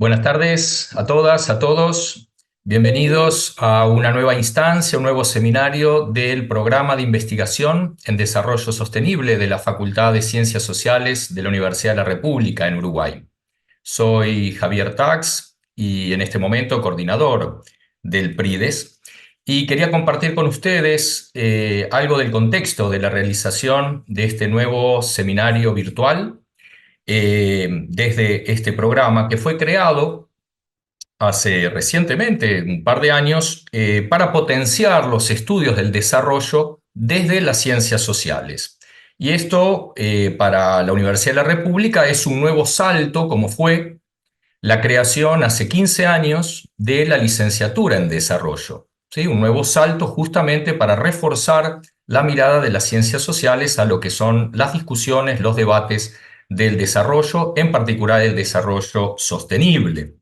Buenas tardes a todas, a todos. Bienvenidos a una nueva instancia, un nuevo seminario del Programa de Investigación en Desarrollo Sostenible de la Facultad de Ciencias Sociales de la Universidad de la República en Uruguay. Soy Javier Tax y en este momento coordinador del PRIDES y quería compartir con ustedes algo del contexto de la realización de este nuevo seminario virtual desde este programa que fue creado hace recientemente, un par de años, para potenciar los estudios del desarrollo desde las ciencias sociales. Y esto, para la Universidad de la República, es un nuevo salto, como fue la creación hace 15 años de la licenciatura en desarrollo. ¿Sí? Un nuevo salto justamente para reforzar la mirada de las ciencias sociales a lo que son las discusiones, los debates del desarrollo, en particular el desarrollo sostenible.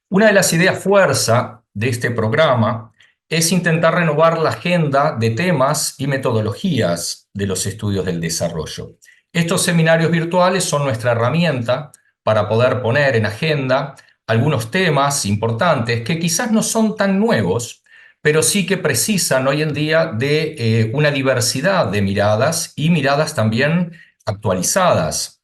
Una de las ideas fuerza de este programa es intentar renovar la agenda de temas y metodologías de los estudios del desarrollo. Estos seminarios virtuales son nuestra herramienta para poder poner en agenda algunos temas importantes que quizás no son tan nuevos, pero sí que precisan hoy en día de una diversidad de miradas y miradas también actualizadas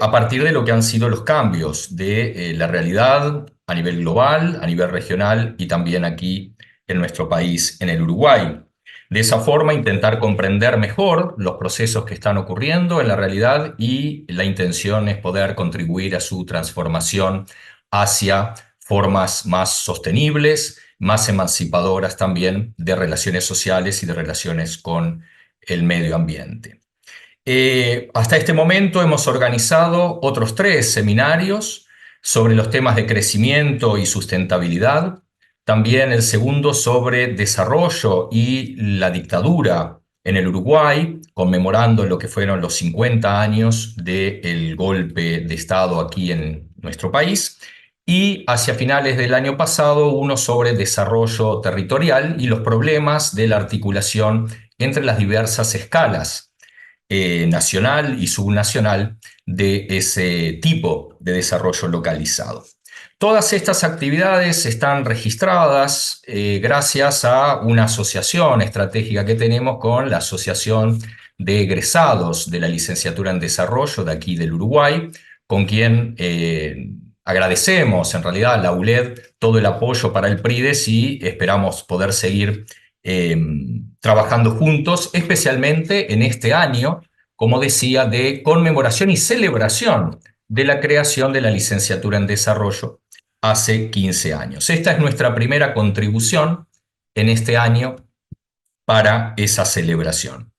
a partir de lo que han sido los cambios de la realidad a nivel global, a nivel regional y también aquí en nuestro país, en el Uruguay. De esa forma, intentar comprender mejor los procesos que están ocurriendo en la realidad y la intención es poder contribuir a su transformación hacia formas más sostenibles, más emancipadoras también de relaciones sociales y de relaciones con el medio ambiente. Hasta este momento hemos organizado otros 3 seminarios sobre los temas de crecimiento y sustentabilidad, también el segundo sobre desarrollo y la dictadura en el Uruguay, conmemorando lo que fueron los 50 años del golpe de Estado aquí en nuestro país, y hacia finales del año pasado uno sobre desarrollo territorial y los problemas de la articulación entre las diversas escalas nacional y subnacional de ese tipo de desarrollo localizado. Todas estas actividades están registradas gracias a una asociación estratégica que tenemos con la Asociación de Egresados de la Licenciatura en Desarrollo de aquí del Uruguay, con quien agradecemos en realidad a la ULED todo el apoyo para el PRIDES y esperamos poder seguir eh, trabajando juntos, especialmente en este año, como decía, de conmemoración y celebración de la creación de la licenciatura en desarrollo hace 15 años. Esta es nuestra primera contribución en este año para esa celebración.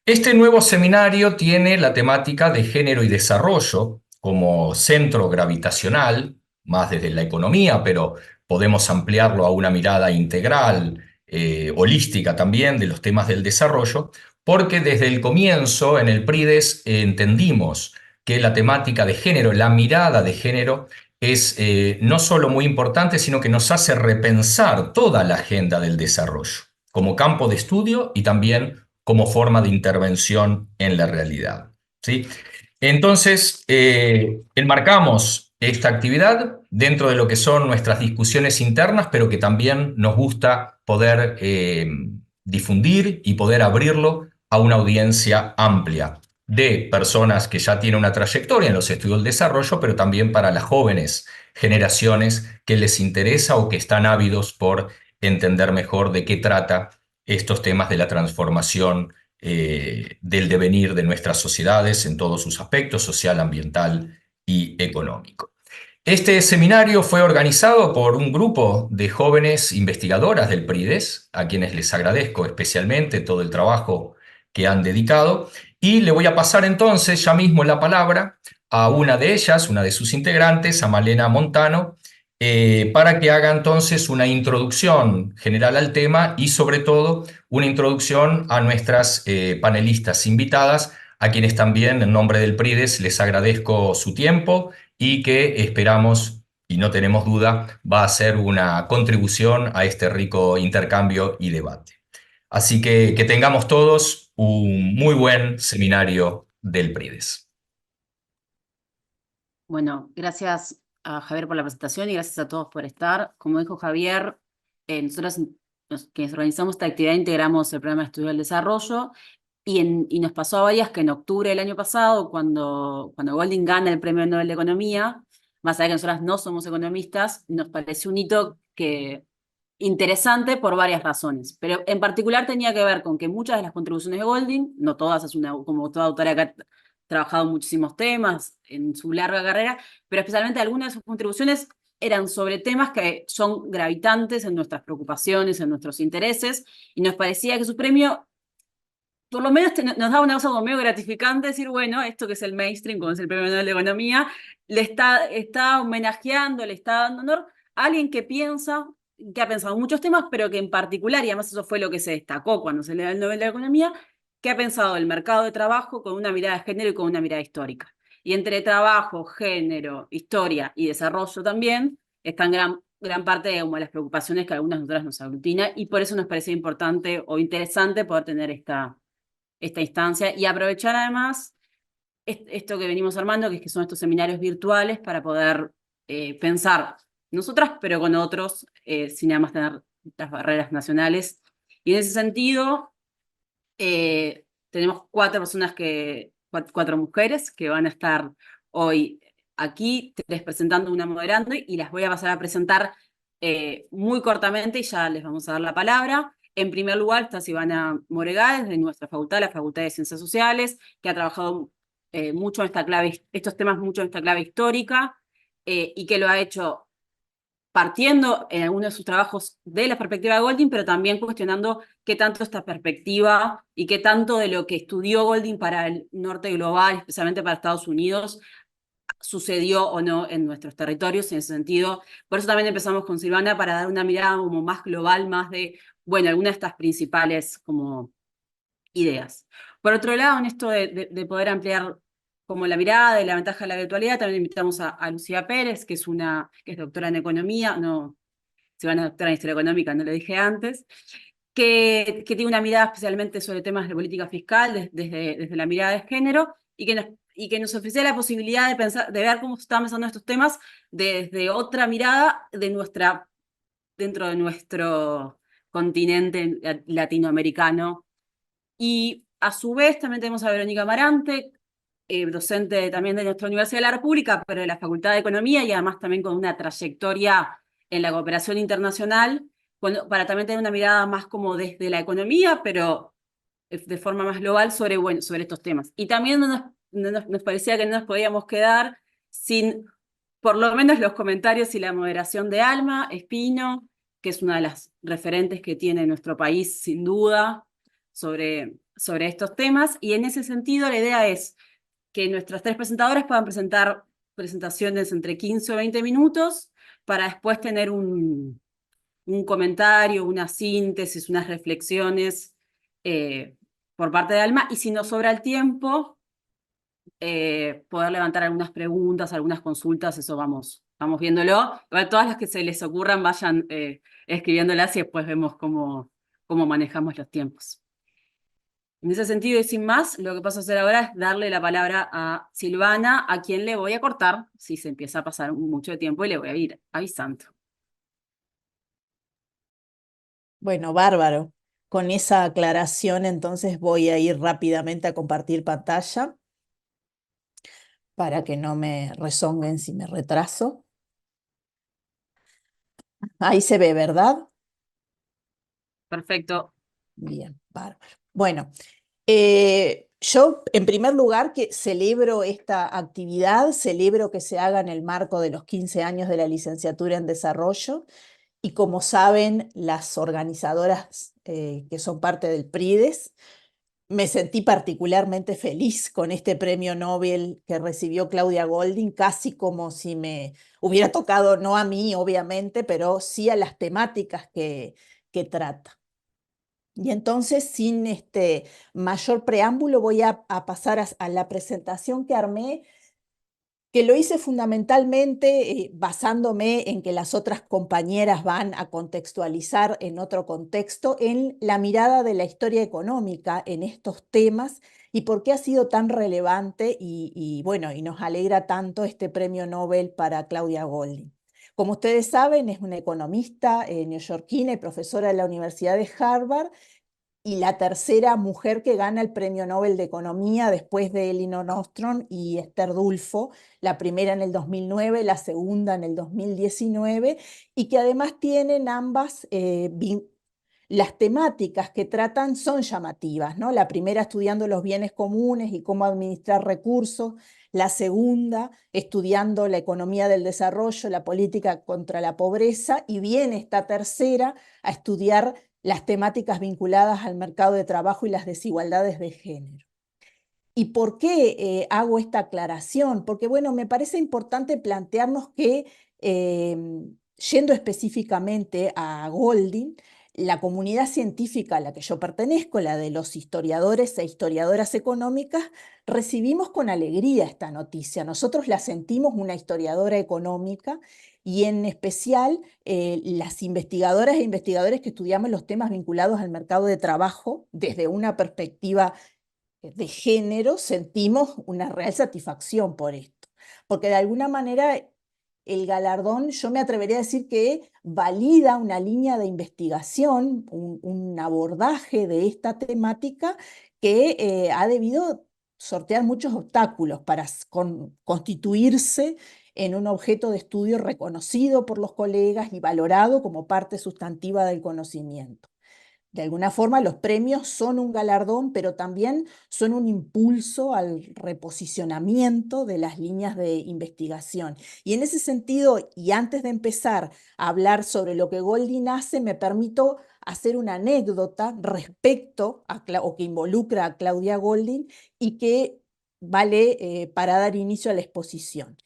Este nuevo seminario tiene la temática de género y desarrollo como centro gravitacional, más desde la economía, pero podemos ampliarlo a una mirada integral, holística también de los temas del desarrollo, porque desde el comienzo en el PRIDES entendimos que la temática de género, la mirada de género, es no solo muy importante, sino que nos hace repensar toda la agenda del desarrollo como campo de estudio y también como forma de intervención en la realidad. ¿Sí? Entonces, enmarcamos esta actividad dentro de lo que son nuestras discusiones internas, pero que también nos gusta poder difundir y poder abrirlo a una audiencia amplia de personas que ya tienen una trayectoria en los estudios del desarrollo, pero también para las jóvenes generaciones que les interesa o que están ávidos por entender mejor de qué trata estos temas de la transformación del devenir de nuestras sociedades en todos sus aspectos, social, ambiental y económico. Este seminario fue organizado por un grupo de jóvenes investigadoras del PRIDES, a quienes les agradezco especialmente todo el trabajo que han dedicado, y le voy a pasar entonces ya mismo la palabra a una de ellas, una de sus integrantes, a Malena Montano, para que haga entonces una introducción general al tema y sobre todo una introducción a nuestras panelistas invitadas, a quienes también en nombre del PRIDES les agradezco su tiempo y que esperamos, y no tenemos duda, va a ser una contribución a este rico intercambio y debate. Así que tengamos todos un muy buen seminario del PRIDES. Bueno, gracias a Javier por la presentación y gracias a todos por estar. Como dijo Javier, nosotros quienes organizamos esta actividad integramos el programa de estudio del desarrollo y nos pasó a varias que en octubre del año pasado, cuando Golding gana el Premio Nobel de Economía, más allá de que nosotras no somos economistas, nos pareció un hito interesante por varias razones, pero en particular tenía que ver con que muchas de las contribuciones de Golding, no todas, como toda autora que ha trabajado en muchísimos temas en su larga carrera, pero especialmente algunas de sus contribuciones eran sobre temas que son gravitantes en nuestras preocupaciones, en nuestros intereses, y nos parecía que su premio por lo menos nos da una cosa como medio gratificante decir, bueno, esto que es el mainstream, como es el Premio Nobel de Economía, está homenajeando, le está dando honor a alguien que piensa, que ha pensado en muchos temas, pero que en particular, y además eso fue lo que se destacó cuando se le da el Nobel de Economía, que ha pensado el mercado de trabajo con una mirada de género y con una mirada histórica. Y entre trabajo, género, historia y desarrollo también, están gran parte de las preocupaciones que algunas de nosotras nos aglutina, y por eso nos parecía importante o interesante poder tener esta instancia y aprovechar además esto que venimos armando, que son estos seminarios virtuales para poder pensar nosotras, pero con otros, sin nada más tener las barreras nacionales. Y en ese sentido, tenemos cuatro mujeres que van a estar hoy aquí, tres presentando, una moderando, y las voy a pasar a presentar muy cortamente y ya les vamos a dar la palabra. En primer lugar está Silvana Moregal, de nuestra facultad, la Facultad de Ciencias Sociales, que ha trabajado mucho en estos temas mucho en esta clave histórica, y que lo ha hecho partiendo en algunos de sus trabajos de la perspectiva de Golding, pero también cuestionando qué tanto esta perspectiva y qué tanto de lo que estudió Golding para el norte global, especialmente para Estados Unidos, sucedió o no en nuestros territorios en ese sentido. Por eso también empezamos con Silvana para dar una mirada como más global, más de, bueno, algunas de estas principales como ideas. Por otro lado, en esto de poder ampliar como la mirada de la ventaja de la virtualidad, también invitamos a Lucía Pérez, que es doctora en economía, no, se van a doctora en historia económica, no lo dije antes, que tiene una mirada especialmente sobre temas de política fiscal desde la mirada de género y que nos ofrecía la posibilidad de pensar, de ver cómo están pensando estos temas desde otra mirada dentro de nuestro continente latinoamericano. Y a su vez también tenemos a Verónica Amarante, docente también de nuestra Universidad de la República, pero de la Facultad de Economía y además también con una trayectoria en la cooperación internacional, para también tener una mirada más como desde la economía, pero de forma más global sobre estos temas. Y también nos parecía que no nos podíamos quedar sin por lo menos los comentarios y la moderación de Alma Espino, que es una de las referentes que tiene nuestro país, sin duda, sobre estos temas. Y en ese sentido, la idea es que nuestras tres presentadoras puedan presentar presentaciones entre 15 o 20 minutos para después tener un comentario, una síntesis, unas reflexiones eh, por parte de Alma. Y si nos sobra el tiempo, poder levantar algunas preguntas, algunas consultas, eso vamos viéndolo. Todas las que se les ocurran vayan escribiéndolas y después vemos cómo manejamos los tiempos. En ese sentido y sin más, lo que paso a hacer ahora es darle la palabra a Silvana, a quien le voy a cortar si se empieza a pasar mucho tiempo y le voy a ir avisando. Bueno, bárbaro. Con esa aclaración, entonces voy a ir rápidamente a compartir pantalla para que no me rezonguen si me retraso. Ahí se ve, ¿verdad? Perfecto. Bien, bárbaro. Bueno, yo en primer lugar que celebro esta actividad, celebro que se haga en el marco de los 15 años de la licenciatura en desarrollo y como saben las organizadoras que son parte del PRIDES, me sentí particularmente feliz con este premio Nobel que recibió Claudia Golding, casi como si me hubiera tocado, no a mí, obviamente, pero sí a las temáticas que trata. Y entonces, sin mayor preámbulo, voy a pasar a la presentación que armé, que lo hice fundamentalmente basándome en que las otras compañeras van a contextualizar en otro contexto, en la mirada de la historia económica en estos temas y por qué ha sido tan relevante bueno, y nos alegra tanto este premio Nobel para Claudia Goldin. Como ustedes saben, es una economista neoyorquina y profesora de la Universidad de Harvard, y la tercera mujer que gana el Premio Nobel de Economía después de Elinor Ostrom y Esther Dulfo, la primera en el 2009, la segunda en el 2019, y que además tienen ambas las temáticas que tratan son llamativas, ¿no? La primera estudiando los bienes comunes y cómo administrar recursos, la segunda estudiando la economía del desarrollo, la política contra la pobreza, y viene esta tercera a estudiar las temáticas vinculadas al mercado de trabajo y las desigualdades de género. ¿Y por qué hago esta aclaración? Porque, bueno, me parece importante plantearnos que, yendo específicamente a Goldin, la comunidad científica a la que yo pertenezco, la de los historiadores e historiadoras económicas, recibimos con alegría esta noticia. Nosotros la sentimos una historiadora económica y en especial las investigadoras e investigadores que estudiamos los temas vinculados al mercado de trabajo desde una perspectiva de género, sentimos una real satisfacción por esto, porque de alguna manera el galardón, yo me atrevería a decir que valida una línea de investigación, un abordaje de esta temática que ha debido sortear muchos obstáculos para constituirse en un objeto de estudio reconocido por los colegas y valorado como parte sustantiva del conocimiento. De alguna forma, los premios son un galardón, pero también son un impulso al reposicionamiento de las líneas de investigación. Y en ese sentido, y antes de empezar a hablar sobre lo que Goldin hace, me permito hacer una anécdota respecto o que involucra a Claudia Goldin y que vale para dar inicio a la exposición.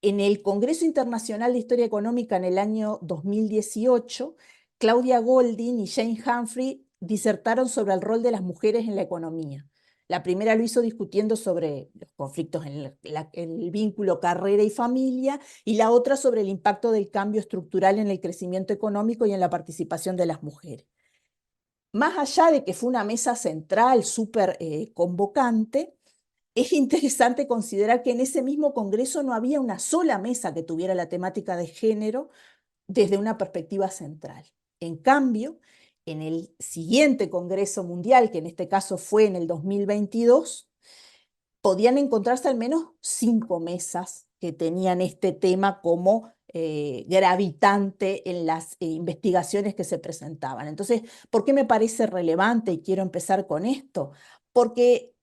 En el Congreso Internacional de Historia Económica en el año 2018, Claudia Goldin y Jane Humphrey disertaron sobre el rol de las mujeres en la economía. La primera lo hizo discutiendo sobre los conflictos en el vínculo carrera y familia, y la otra sobre el impacto del cambio estructural en el crecimiento económico y en la participación de las mujeres. Más allá de que fue una mesa central súper convocante, es interesante considerar que en ese mismo congreso no había una sola mesa que tuviera la temática de género desde una perspectiva central. En cambio, en el siguiente Congreso Mundial, que en este caso fue en el 2022, podían encontrarse al menos 5 mesas que tenían este tema como gravitante en las investigaciones que se presentaban. Entonces, ¿por qué me parece relevante y quiero empezar con esto? Porque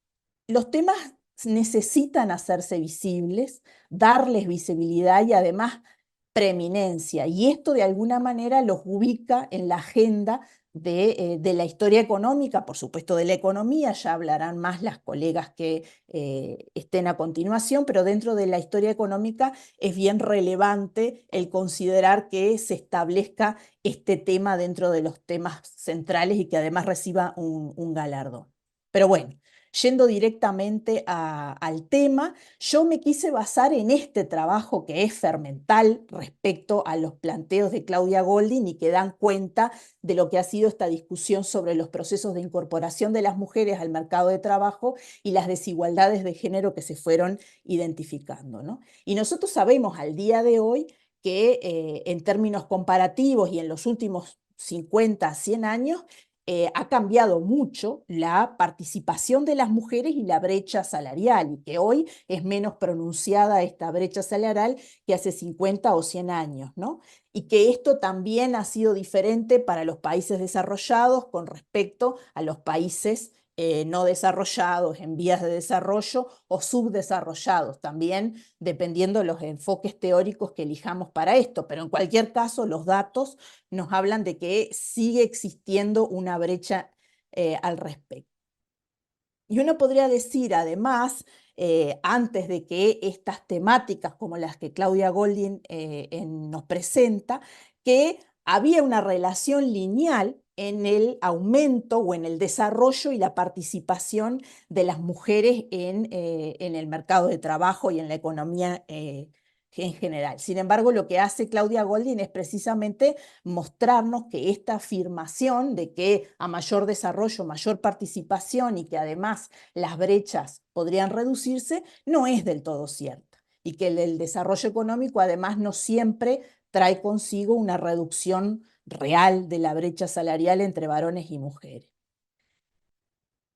los temas necesitan hacerse visibles, darles visibilidad y además preeminencia. Y esto de alguna manera los ubica en la agenda de la historia económica, por supuesto de la economía, ya hablarán más las colegas que estén a continuación, pero dentro de la historia económica es bien relevante el considerar que se establezca este tema dentro de los temas centrales y que además reciba un galardón. Pero bueno, yendo directamente al tema, yo me quise basar en este trabajo que es fermental respecto a los planteos de Claudia Goldin y que dan cuenta de lo que ha sido esta discusión sobre los procesos de incorporación de las mujeres al mercado de trabajo y las desigualdades de género que se fueron identificando, ¿no? Y nosotros sabemos al día de hoy que en términos comparativos y en los últimos 50, 100 años, ha cambiado mucho la participación de las mujeres y la brecha salarial, y que hoy es menos pronunciada esta brecha salarial que hace 50 o 100 años, ¿no? Y que esto también ha sido diferente para los países desarrollados con respecto a los países no desarrollados, en vías de desarrollo o subdesarrollados, también dependiendo de los enfoques teóricos que elijamos para esto. Pero en cualquier caso, los datos nos hablan de que sigue existiendo una brecha al respecto. Y uno podría decir, además, antes de que estas temáticas como las que Claudia Goldin nos presenta, que había una relación lineal en el aumento o en el desarrollo y la participación de las mujeres en el mercado de trabajo y en la economía en general. Sin embargo, lo que hace Claudia Goldin es precisamente mostrarnos que esta afirmación de que a mayor desarrollo, mayor participación y que además las brechas podrían reducirse, no es del todo cierta. Y que el desarrollo económico además no siempre trae consigo una reducción real de la brecha salarial entre varones y mujeres.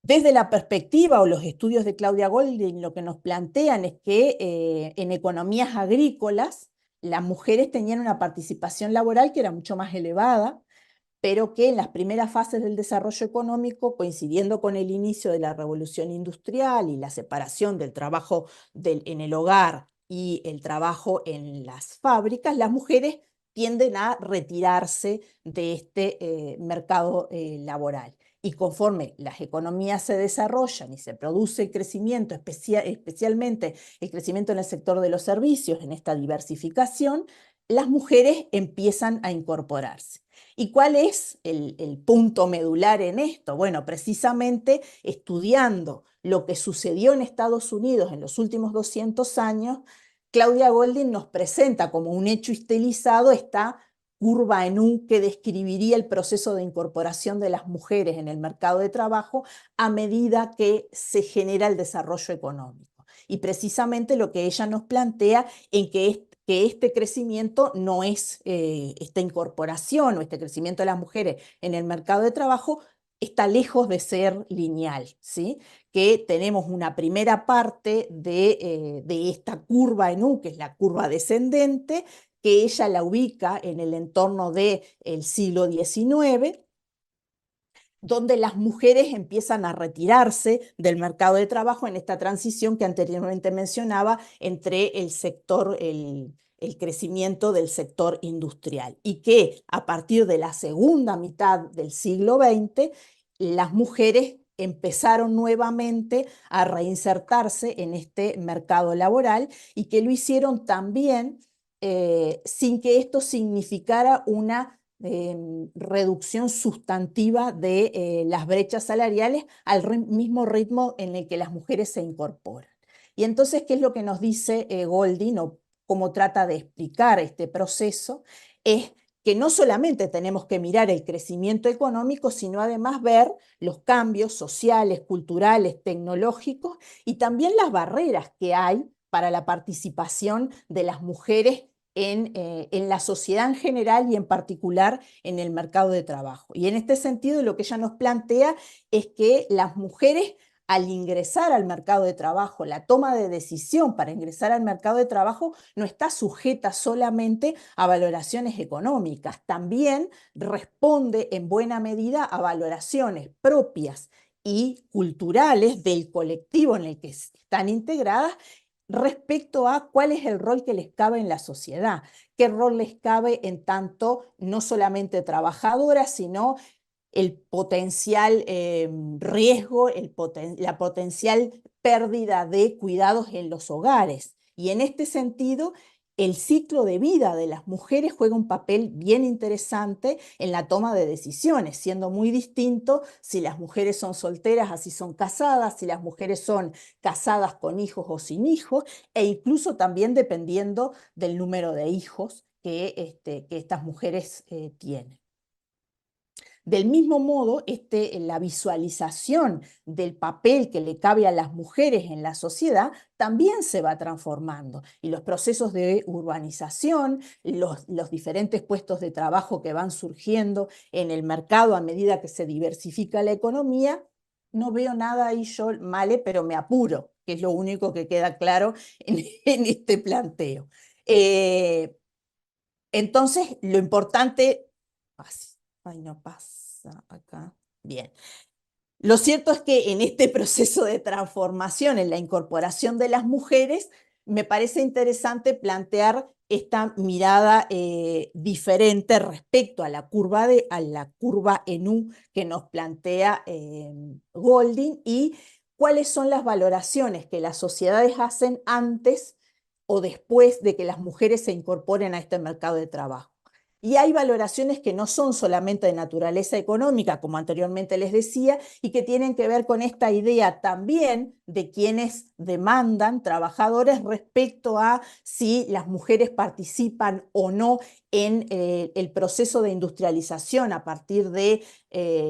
Desde la perspectiva o los estudios de Claudia Goldin, lo que nos plantean es que en economías agrícolas las mujeres tenían una participación laboral que era mucho más elevada, pero que en las primeras fases del desarrollo económico, coincidiendo con el inicio de la revolución industrial y la separación del trabajo en el hogar y el trabajo en las fábricas, las mujeres tienden a retirarse de este mercado laboral. Y conforme las economías se desarrollan y se produce el crecimiento, especialmente el crecimiento en el sector de los servicios, en esta diversificación, las mujeres empiezan a incorporarse. ¿Y cuál es el punto medular en esto? Bueno, precisamente estudiando lo que sucedió en Estados Unidos en los últimos 200 años, Claudia Goldin nos presenta como un hecho estilizado esta curva en U que describiría el proceso de incorporación de las mujeres en el mercado de trabajo a medida que se genera el desarrollo económico. Y precisamente lo que ella nos plantea en que este crecimiento no es esta incorporación o este crecimiento de las mujeres en el mercado de trabajo está lejos de ser lineal, ¿sí? Que tenemos una primera parte de esta curva en U, que es la curva descendente, que ella la ubica en el entorno del siglo XIX, donde las mujeres empiezan a retirarse del mercado de trabajo en esta transición que anteriormente mencionaba entre el crecimiento del sector industrial, y que a partir de la segunda mitad del siglo XX, las mujeres empezaron nuevamente a reinsertarse en este mercado laboral y que lo hicieron también sin que esto significara una reducción sustantiva de las brechas salariales al mismo ritmo en el que las mujeres se incorporan. Y entonces, ¿qué es lo que nos dice Goldin o cómo trata de explicar este proceso? Es que no solamente tenemos que mirar el crecimiento económico, sino además ver los cambios sociales, culturales, tecnológicos y también las barreras que hay para la participación de las mujeres en la sociedad en general y en particular en el mercado de trabajo. Y en este sentido lo que ella nos plantea es que las mujeres al ingresar al mercado de trabajo, la toma de decisión para ingresar al mercado de trabajo no está sujeta solamente a valoraciones económicas, también responde en buena medida a valoraciones propias y culturales del colectivo en el que están integradas respecto a cuál es el rol que les cabe en la sociedad, qué rol les cabe en tanto no solamente trabajadoras, sino el potencial riesgo, la potencial pérdida de cuidados en los hogares. Y en este sentido, el ciclo de vida de las mujeres juega un papel bien interesante en la toma de decisiones, siendo muy distinto si las mujeres son solteras, así son casadas, si las mujeres son casadas con hijos o sin hijos, e incluso también dependiendo del número de hijos que estas mujeres tienen. Del mismo modo, la visualización del papel que le cabe a las mujeres en la sociedad también se va transformando. Y los procesos de urbanización, los diferentes puestos de trabajo que van surgiendo en el mercado a medida que se diversifica la economía, no veo nada ahí yo male, pero me apuro, que es lo único que queda claro en este planteo. Entonces, lo importante... Ay, no pasa acá. Bien. Lo cierto es que en este proceso de transformación, en la incorporación de las mujeres, me parece interesante plantear esta mirada diferente respecto a la curva en U que nos plantea Goldin, y cuáles son las valoraciones que las sociedades hacen antes o después de que las mujeres se incorporen a este mercado de trabajo. Y hay valoraciones que no son solamente de naturaleza económica, como anteriormente les decía, y que tienen que ver con esta idea también de quienes demandan trabajadores respecto a si las mujeres participan o no en el proceso de industrialización a partir de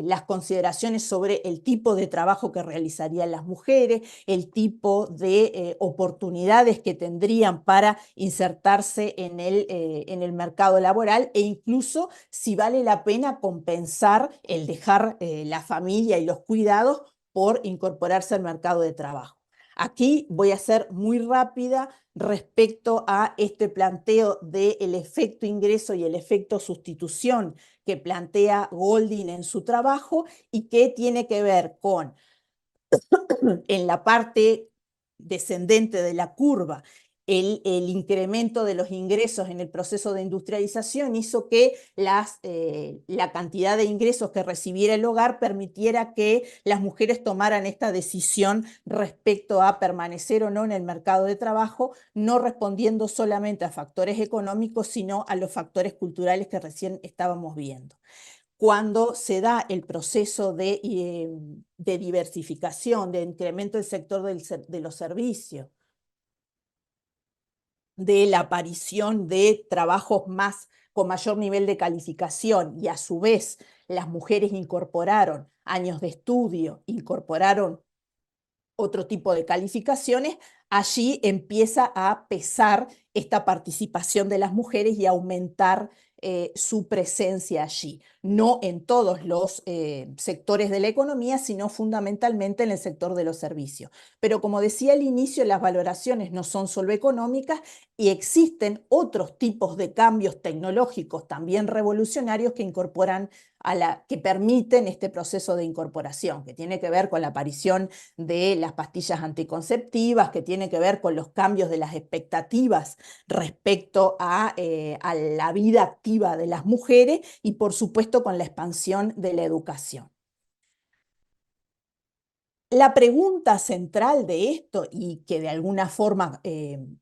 las consideraciones sobre el tipo de trabajo que realizarían las mujeres, el tipo de oportunidades que tendrían para insertarse en el mercado laboral e incluso si vale la pena compensar el dejar la familia y los cuidados por incorporarse al mercado de trabajo. Aquí voy a ser muy rápida respecto a este planteo del efecto ingreso y el efecto sustitución que plantea Golding en su trabajo y que tiene que ver con, en la parte descendente de la curva, el incremento de los ingresos en el proceso de industrialización hizo que la cantidad de ingresos que recibiera el hogar permitiera que las mujeres tomaran esta decisión respecto a permanecer o no en el mercado de trabajo, no respondiendo solamente a factores económicos, sino a los factores culturales que recién estábamos viendo. Cuando se da el proceso de diversificación, de incremento del sector de los servicios, de la aparición de trabajos con mayor nivel de calificación y a su vez las mujeres incorporaron años de estudio, incorporaron otro tipo de calificaciones, allí empieza a pesar esta participación de las mujeres y a aumentar su presencia allí. No en todos los sectores de la economía, sino fundamentalmente en el sector de los servicios. Pero como decía al inicio, las valoraciones no son solo económicas y existen otros tipos de cambios tecnológicos también revolucionarios que incorporan que permiten este proceso de incorporación, que tiene que ver con la aparición de las pastillas anticonceptivas, que tiene que ver con los cambios de las expectativas respecto a la vida activa de las mujeres y por supuesto con la expansión de la educación. La pregunta central de esto, y que de alguna forma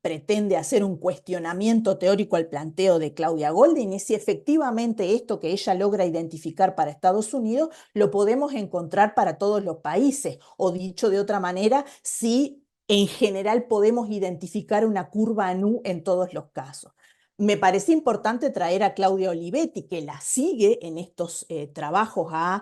pretende hacer un cuestionamiento teórico al planteo de Claudia Goldin, es si efectivamente esto que ella logra identificar para Estados Unidos lo podemos encontrar para todos los países, o dicho de otra manera, si en general podemos identificar una curva en U en todos los casos. Me parece importante traer a Claudia Olivetti, que la sigue en estos trabajos a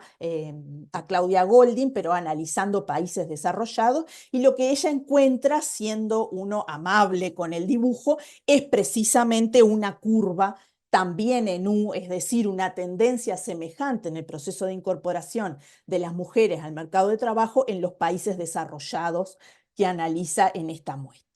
Claudia Goldin, pero analizando países desarrollados, y lo que ella encuentra, siendo uno amable con el dibujo, es precisamente una curva también en U, es decir, una tendencia semejante en el proceso de incorporación de las mujeres al mercado de trabajo en los países desarrollados que analiza en esta muestra.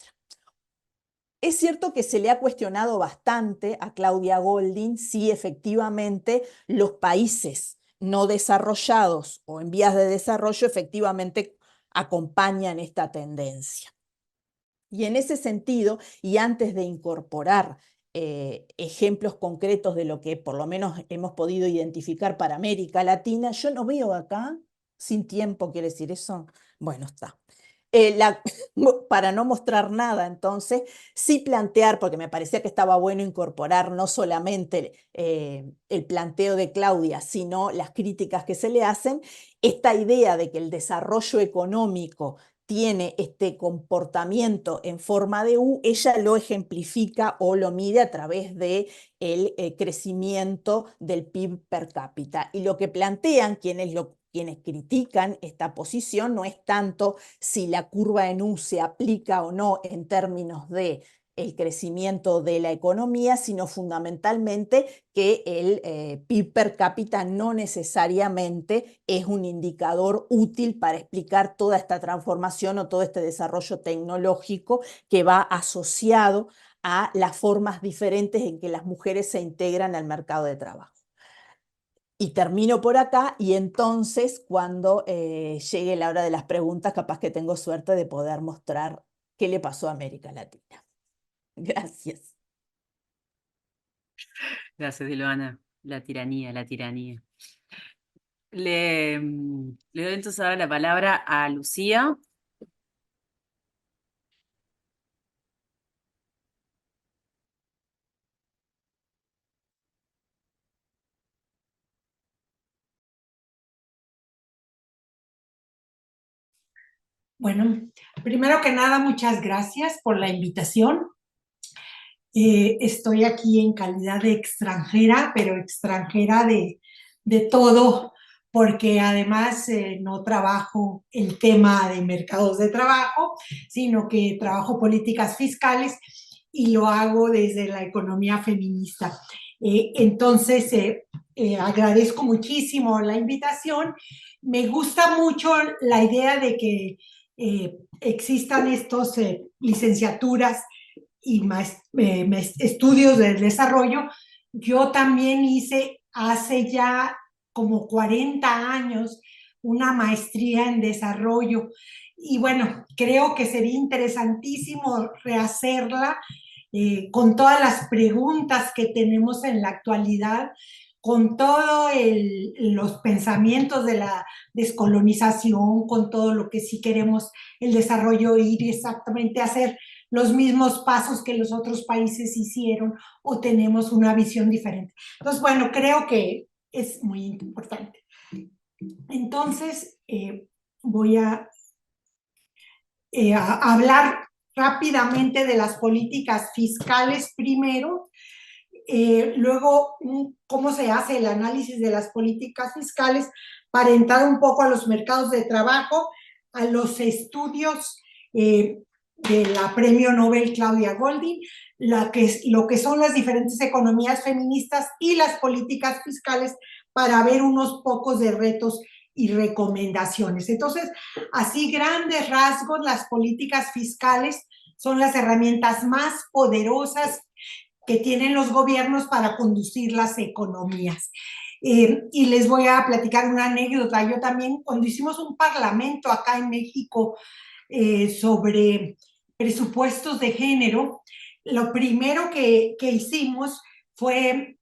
Es cierto que se le ha cuestionado bastante a Claudia Goldin si efectivamente los países no desarrollados o en vías de desarrollo efectivamente acompañan esta tendencia. Y en ese sentido, y antes de incorporar ejemplos concretos de lo que por lo menos hemos podido identificar para América Latina, yo no veo acá, sin tiempo, ¿quiere decir eso? Bueno, está. Para no mostrar nada, entonces, sí plantear, porque me parecía que estaba bueno incorporar no solamente el planteo de Claudia, sino las críticas que se le hacen, esta idea de que el desarrollo económico tiene este comportamiento en forma de U, ella lo ejemplifica o lo mide a través del crecimiento del PIB per cápita. Y lo que plantean quienes critican esta posición no es tanto si la curva en U se aplica o no en términos de el crecimiento de la economía, sino fundamentalmente que el PIB per cápita no necesariamente es un indicador útil para explicar toda esta transformación o todo este desarrollo tecnológico que va asociado a las formas diferentes en que las mujeres se integran al mercado de trabajo. Y termino por acá y entonces cuando llegue la hora de las preguntas, capaz que tengo suerte de poder mostrar qué le pasó a América Latina. Gracias. Gracias, Silvana. La tiranía, la tiranía. Le doy entonces ahora la palabra a Lucía. Bueno, primero que nada, muchas gracias por la invitación. Estoy aquí en calidad de extranjera, pero extranjera de todo, porque además no trabajo el tema de mercados de trabajo, sino que trabajo políticas fiscales y lo hago desde la economía feminista. Entonces, agradezco muchísimo la invitación. Me gusta mucho la idea de que existan estos licenciaturas y estudios del desarrollo. Yo también hice hace ya como 40 años una maestría en desarrollo y bueno, creo que sería interesantísimo rehacerla con todas las preguntas que tenemos en la actualidad, con todos los pensamientos de la descolonización, con todo lo que sí queremos el desarrollo ir exactamente a hacer los mismos pasos que los otros países hicieron o tenemos una visión diferente. Entonces, bueno, creo que es muy importante. Entonces, voy a hablar rápidamente de las políticas fiscales primero, luego cómo se hace el análisis de las políticas fiscales para entrar un poco a los mercados de trabajo, a los estudios de la Premio Nobel Claudia Goldin, lo que son las diferentes economías feministas y las políticas fiscales para ver unos pocos de retos y recomendaciones. Entonces, así grandes rasgos, las políticas fiscales son las herramientas más poderosas que tienen los gobiernos para conducir las economías. Y les voy a platicar una anécdota. Yo también, cuando hicimos un parlamento acá en México sobre presupuestos de género, lo primero que hicimos fue,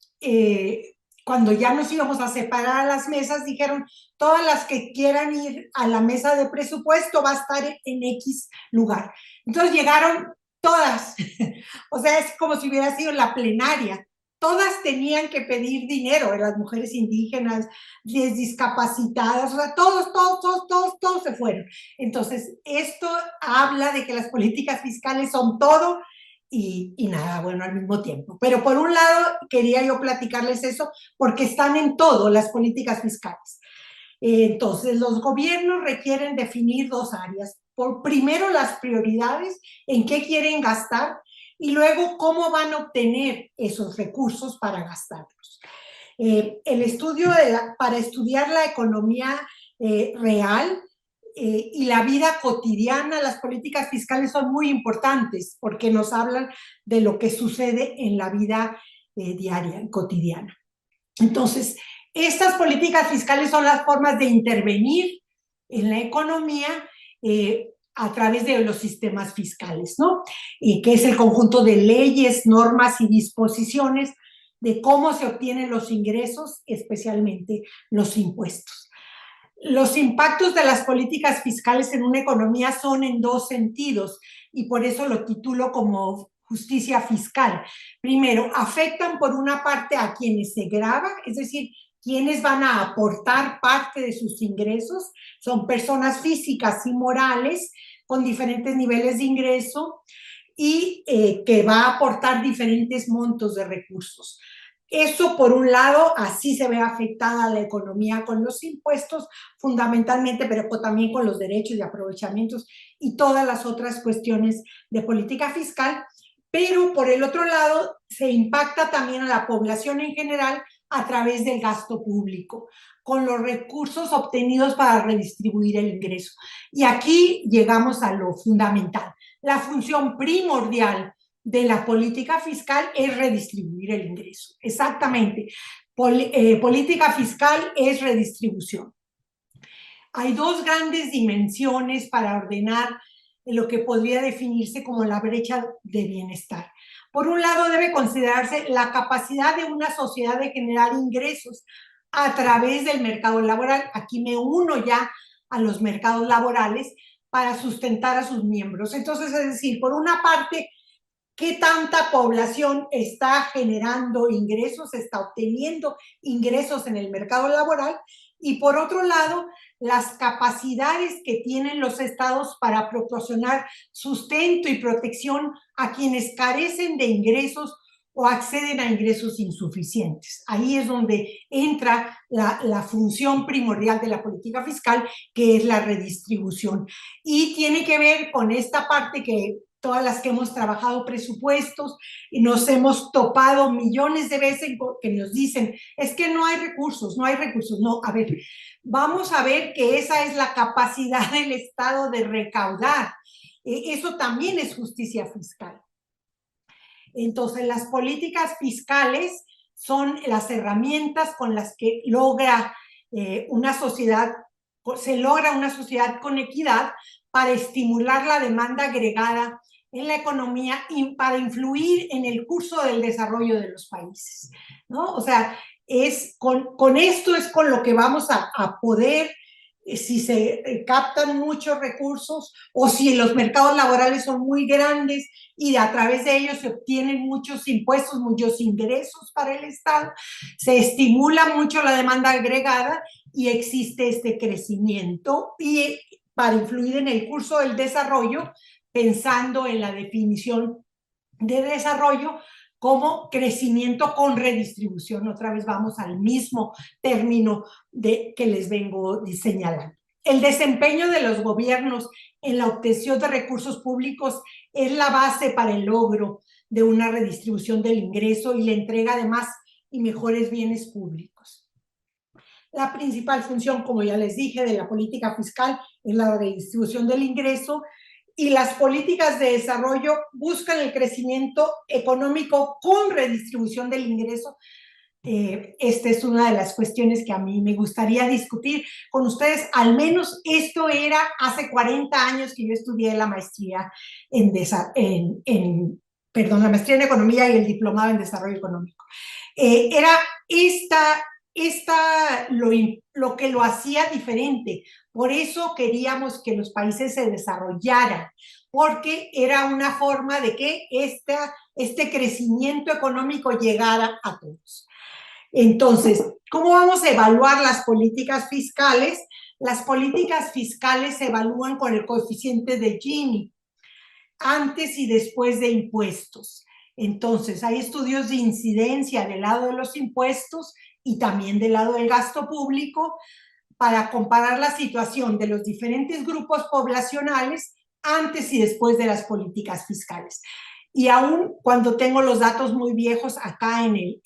cuando ya nos íbamos a separar a las mesas, dijeron, todas las que quieran ir a la mesa de presupuesto va a estar en X lugar. Entonces llegaron todas, o sea, es como si hubiera sido la plenaria. Todas tenían que pedir dinero, las mujeres indígenas, las discapacitadas, o sea, todos se fueron. Entonces, esto habla de que las políticas fiscales son todo y nada, bueno, al mismo tiempo. Pero por un lado, quería yo platicarles eso, porque están en todo las políticas fiscales. Entonces, los gobiernos requieren definir dos áreas. Primero, las prioridades, en qué quieren gastar, y luego cómo van a obtener esos recursos para gastarlos. El estudio para estudiar la economía real y la vida cotidiana, las políticas fiscales son muy importantes porque nos hablan de lo que sucede en la vida diaria, cotidiana. Entonces, estas políticas fiscales son las formas de intervenir en la economía a través de los sistemas fiscales, ¿no? Que es el conjunto de leyes, normas y disposiciones de cómo se obtienen los ingresos, especialmente los impuestos. Los impactos de las políticas fiscales en una economía son en dos sentidos y por eso lo titulo como justicia fiscal. Primero, afectan por una parte a quienes se grava, es decir, quienes van a aportar parte de sus ingresos, son personas físicas y morales con diferentes niveles de ingreso y que va a aportar diferentes montos de recursos. Eso, por un lado, así se ve afectada la economía con los impuestos, fundamentalmente, pero también con los derechos y aprovechamientos y todas las otras cuestiones de política fiscal. Pero, por el otro lado, se impacta también a la población en general a través del gasto público, con los recursos obtenidos para redistribuir el ingreso. Y aquí llegamos a lo fundamental. La función primordial de la política fiscal es redistribuir el ingreso. Exactamente. Política fiscal es redistribución. Hay dos grandes dimensiones para ordenar lo que podría definirse como la brecha de bienestar. Por un lado, debe considerarse la capacidad de una sociedad de generar ingresos a través del mercado laboral. Aquí me uno ya a los mercados laborales para sustentar a sus miembros. Entonces, es decir, por una parte, ¿qué tanta población está generando ingresos, está obteniendo ingresos en el mercado laboral? y por otro lado, las capacidades que tienen los estados para proporcionar sustento y protección a quienes carecen de ingresos o acceden a ingresos insuficientes. Ahí es donde entra la función primordial de la política fiscal, que es la redistribución. Y tiene que ver con esta parte que todas las que hemos trabajado presupuestos y nos hemos topado millones de veces que nos dicen, es que no hay recursos, no hay recursos. No, a ver, vamos a ver que esa es la capacidad del Estado de recaudar. Eso también es justicia fiscal. Entonces, las políticas fiscales son las herramientas con las que logra una sociedad, se logra una sociedad con equidad para estimular la demanda agregada en la economía y para influir en el curso del desarrollo de los países, ¿no? O sea, con esto es con lo que vamos a poder, si se captan muchos recursos o si los mercados laborales son muy grandes y a través de ellos se obtienen muchos impuestos, muchos ingresos para el Estado, se estimula mucho la demanda agregada y existe este crecimiento y para influir en el curso del desarrollo, pensando en la definición de desarrollo como crecimiento con redistribución. Otra vez vamos al mismo término que les vengo señalando. El desempeño de los gobiernos en la obtención de recursos públicos es la base para el logro de una redistribución del ingreso y la entrega de más y mejores bienes públicos. La principal función, como ya les dije, de la política fiscal es la redistribución del ingreso, y las políticas de desarrollo buscan el crecimiento económico con redistribución del ingreso. Esta es una de las cuestiones que a mí me gustaría discutir con ustedes. Al menos esto era hace 40 años que yo estudié la maestría la maestría en economía y el diplomado en desarrollo económico. Era lo que lo hacía diferente. Por eso queríamos que los países se desarrollaran, porque era una forma de que este crecimiento económico llegara a todos. Entonces, ¿cómo vamos a evaluar las políticas fiscales? Las políticas fiscales se evalúan con el coeficiente de Gini, antes y después de impuestos. Entonces, hay estudios de incidencia del lado de los impuestos y también del lado del gasto público para comparar la situación de los diferentes grupos poblacionales antes y después de las políticas fiscales. Y aún cuando tengo los datos muy viejos acá en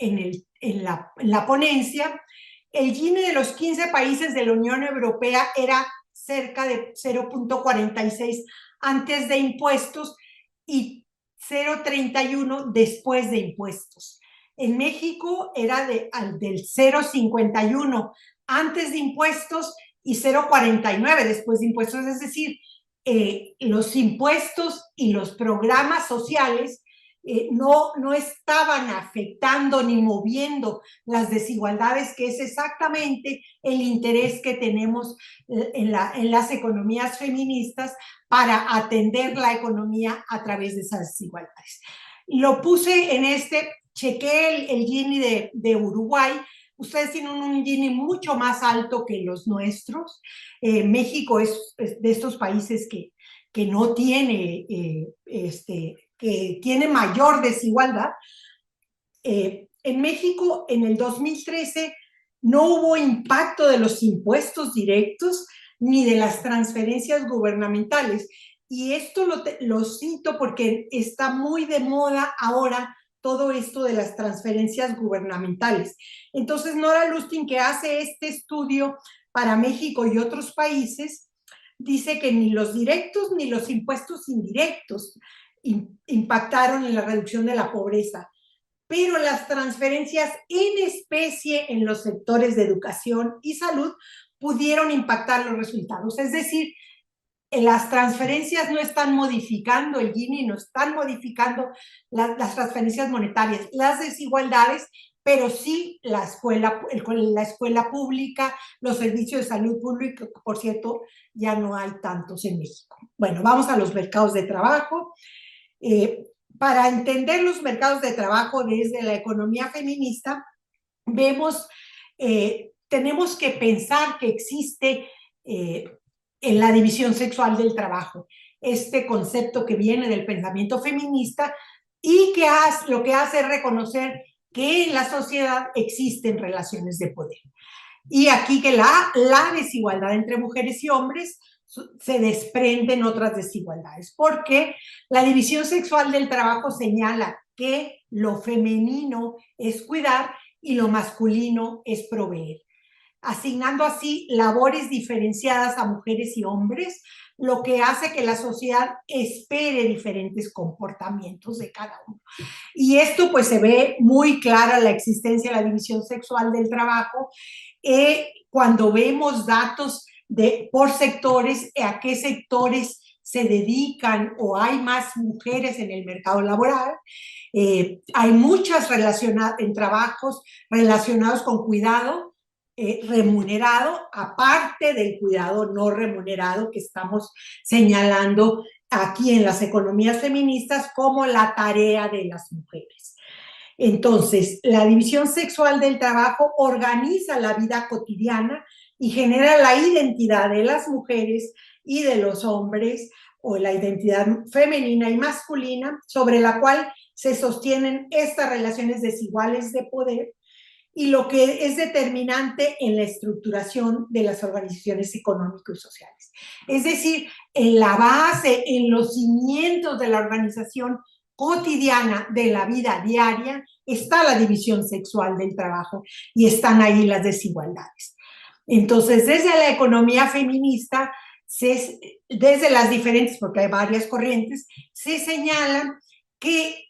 la ponencia, el Gini de los 15 países de la Unión Europea era cerca de 0.46 antes de impuestos y 0.31 después de impuestos. En México era del 0.51 antes de impuestos y 0.49 después de impuestos, es decir, los impuestos y los programas sociales no estaban afectando ni moviendo las desigualdades, que es exactamente el interés que tenemos en las economías feministas para atender la economía a través de esas desigualdades. Lo puse chequé el Gini de Uruguay. Ustedes tienen un Gini mucho más alto que los nuestros. México es de estos países que no tiene, que tiene mayor desigualdad. En México, en el 2013, no hubo impacto de los impuestos directos ni de las transferencias gubernamentales. Y esto lo cito porque está muy de moda ahora todo esto de las transferencias gubernamentales. Entonces, Nora Lustig, que hace este estudio para México y otros países, dice que ni los directos ni los impuestos indirectos impactaron en la reducción de la pobreza, pero las transferencias en especie en los sectores de educación y salud pudieron impactar los resultados. Es decir, las transferencias no están modificando el Gini, no están modificando las transferencias monetarias, las desigualdades, pero sí la escuela pública, los servicios de salud pública, que por cierto ya no hay tantos en México. Bueno, vamos a los mercados de trabajo. Para entender los mercados de trabajo desde la economía feminista, vemos tenemos que pensar que existe en la división sexual del trabajo, este concepto que viene del pensamiento feminista y que lo que hace es reconocer que en la sociedad existen relaciones de poder. Y aquí que la desigualdad entre mujeres y hombres se desprenden otras desigualdades, porque la división sexual del trabajo señala que lo femenino es cuidar y lo masculino es proveer, asignando así labores diferenciadas a mujeres y hombres, lo que hace que la sociedad espere diferentes comportamientos de cada uno. Y esto pues se ve muy clara la existencia de la división sexual del trabajo cuando vemos datos por sectores, a qué sectores se dedican o hay más mujeres en el mercado laboral. Hay muchas en trabajos relacionados con cuidado remunerado, aparte del cuidado no remunerado que estamos señalando aquí en las economías feministas como la tarea de las mujeres. Entonces, la división sexual del trabajo organiza la vida cotidiana y genera la identidad de las mujeres y de los hombres, o la identidad femenina y masculina, sobre la cual se sostienen estas relaciones desiguales de poder y lo que es determinante en la estructuración de las organizaciones económicas y sociales. Es decir, en la base, en los cimientos de la organización cotidiana de la vida diaria, está la división sexual del trabajo y están ahí las desigualdades. Entonces, desde la economía feminista, desde las diferentes, porque hay varias corrientes, se señalan que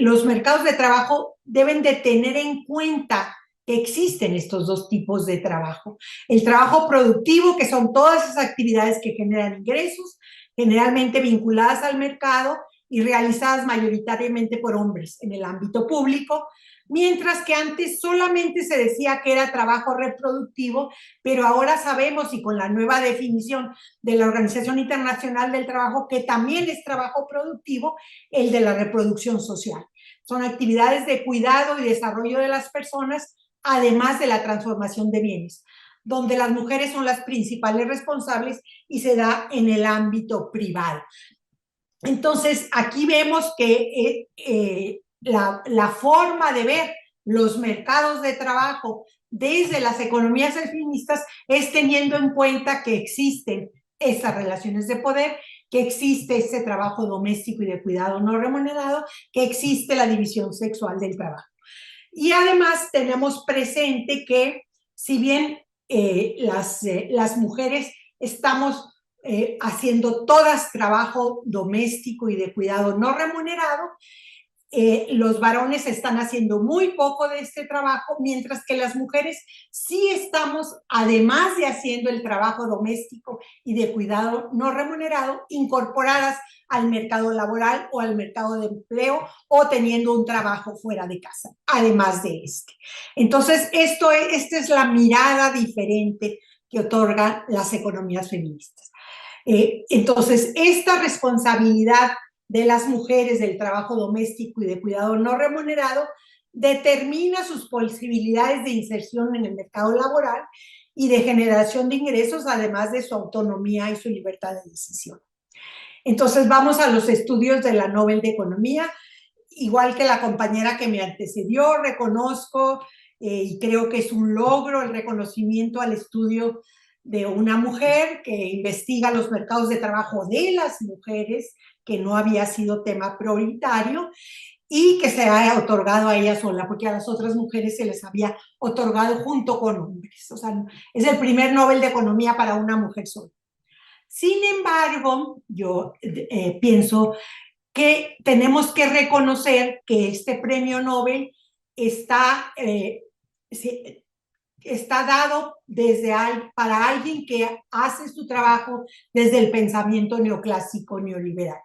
los mercados de trabajo deben de tener en cuenta que existen estos dos tipos de trabajo. El trabajo productivo, que son todas esas actividades que generan ingresos, generalmente vinculadas al mercado y realizadas mayoritariamente por hombres en el ámbito público, mientras que antes solamente se decía que era trabajo reproductivo, pero ahora sabemos, y con la nueva definición de la Organización Internacional del Trabajo, que también es trabajo productivo, el de la reproducción social. Son actividades de cuidado y desarrollo de las personas, además de la transformación de bienes, donde las mujeres son las principales responsables y se da en el ámbito privado. Entonces, aquí vemos que la forma de ver los mercados de trabajo desde las economías feministas es teniendo en cuenta que existen esas relaciones de poder, que existe ese trabajo doméstico y de cuidado no remunerado, que existe la división sexual del trabajo. Y además tenemos presente que si bien las mujeres estamos haciendo todas trabajo doméstico y de cuidado no remunerado, los varones están haciendo muy poco de este trabajo, mientras que las mujeres sí estamos, además de haciendo el trabajo doméstico y de cuidado no remunerado, incorporadas al mercado laboral o al mercado de empleo o teniendo un trabajo fuera de casa, además de este. Entonces, esta es la mirada diferente que otorgan las economías feministas. Entonces, esta responsabilidad de las mujeres del trabajo doméstico y de cuidado no remunerado determina sus posibilidades de inserción en el mercado laboral y de generación de ingresos, además de su autonomía y su libertad de decisión. Entonces vamos a los estudios de la Nobel de Economía. Igual que la compañera que me antecedió, reconozco y creo que es un logro el reconocimiento al estudio de una mujer que investiga los mercados de trabajo de las mujeres, que no había sido tema prioritario y que se ha otorgado a ella sola, porque a las otras mujeres se les había otorgado junto con hombres. O sea, es el primer Nobel de Economía para una mujer sola. Sin embargo, yo pienso que tenemos que reconocer que este premio Nobel está dado para alguien que hace su trabajo desde el pensamiento neoclásico neoliberal,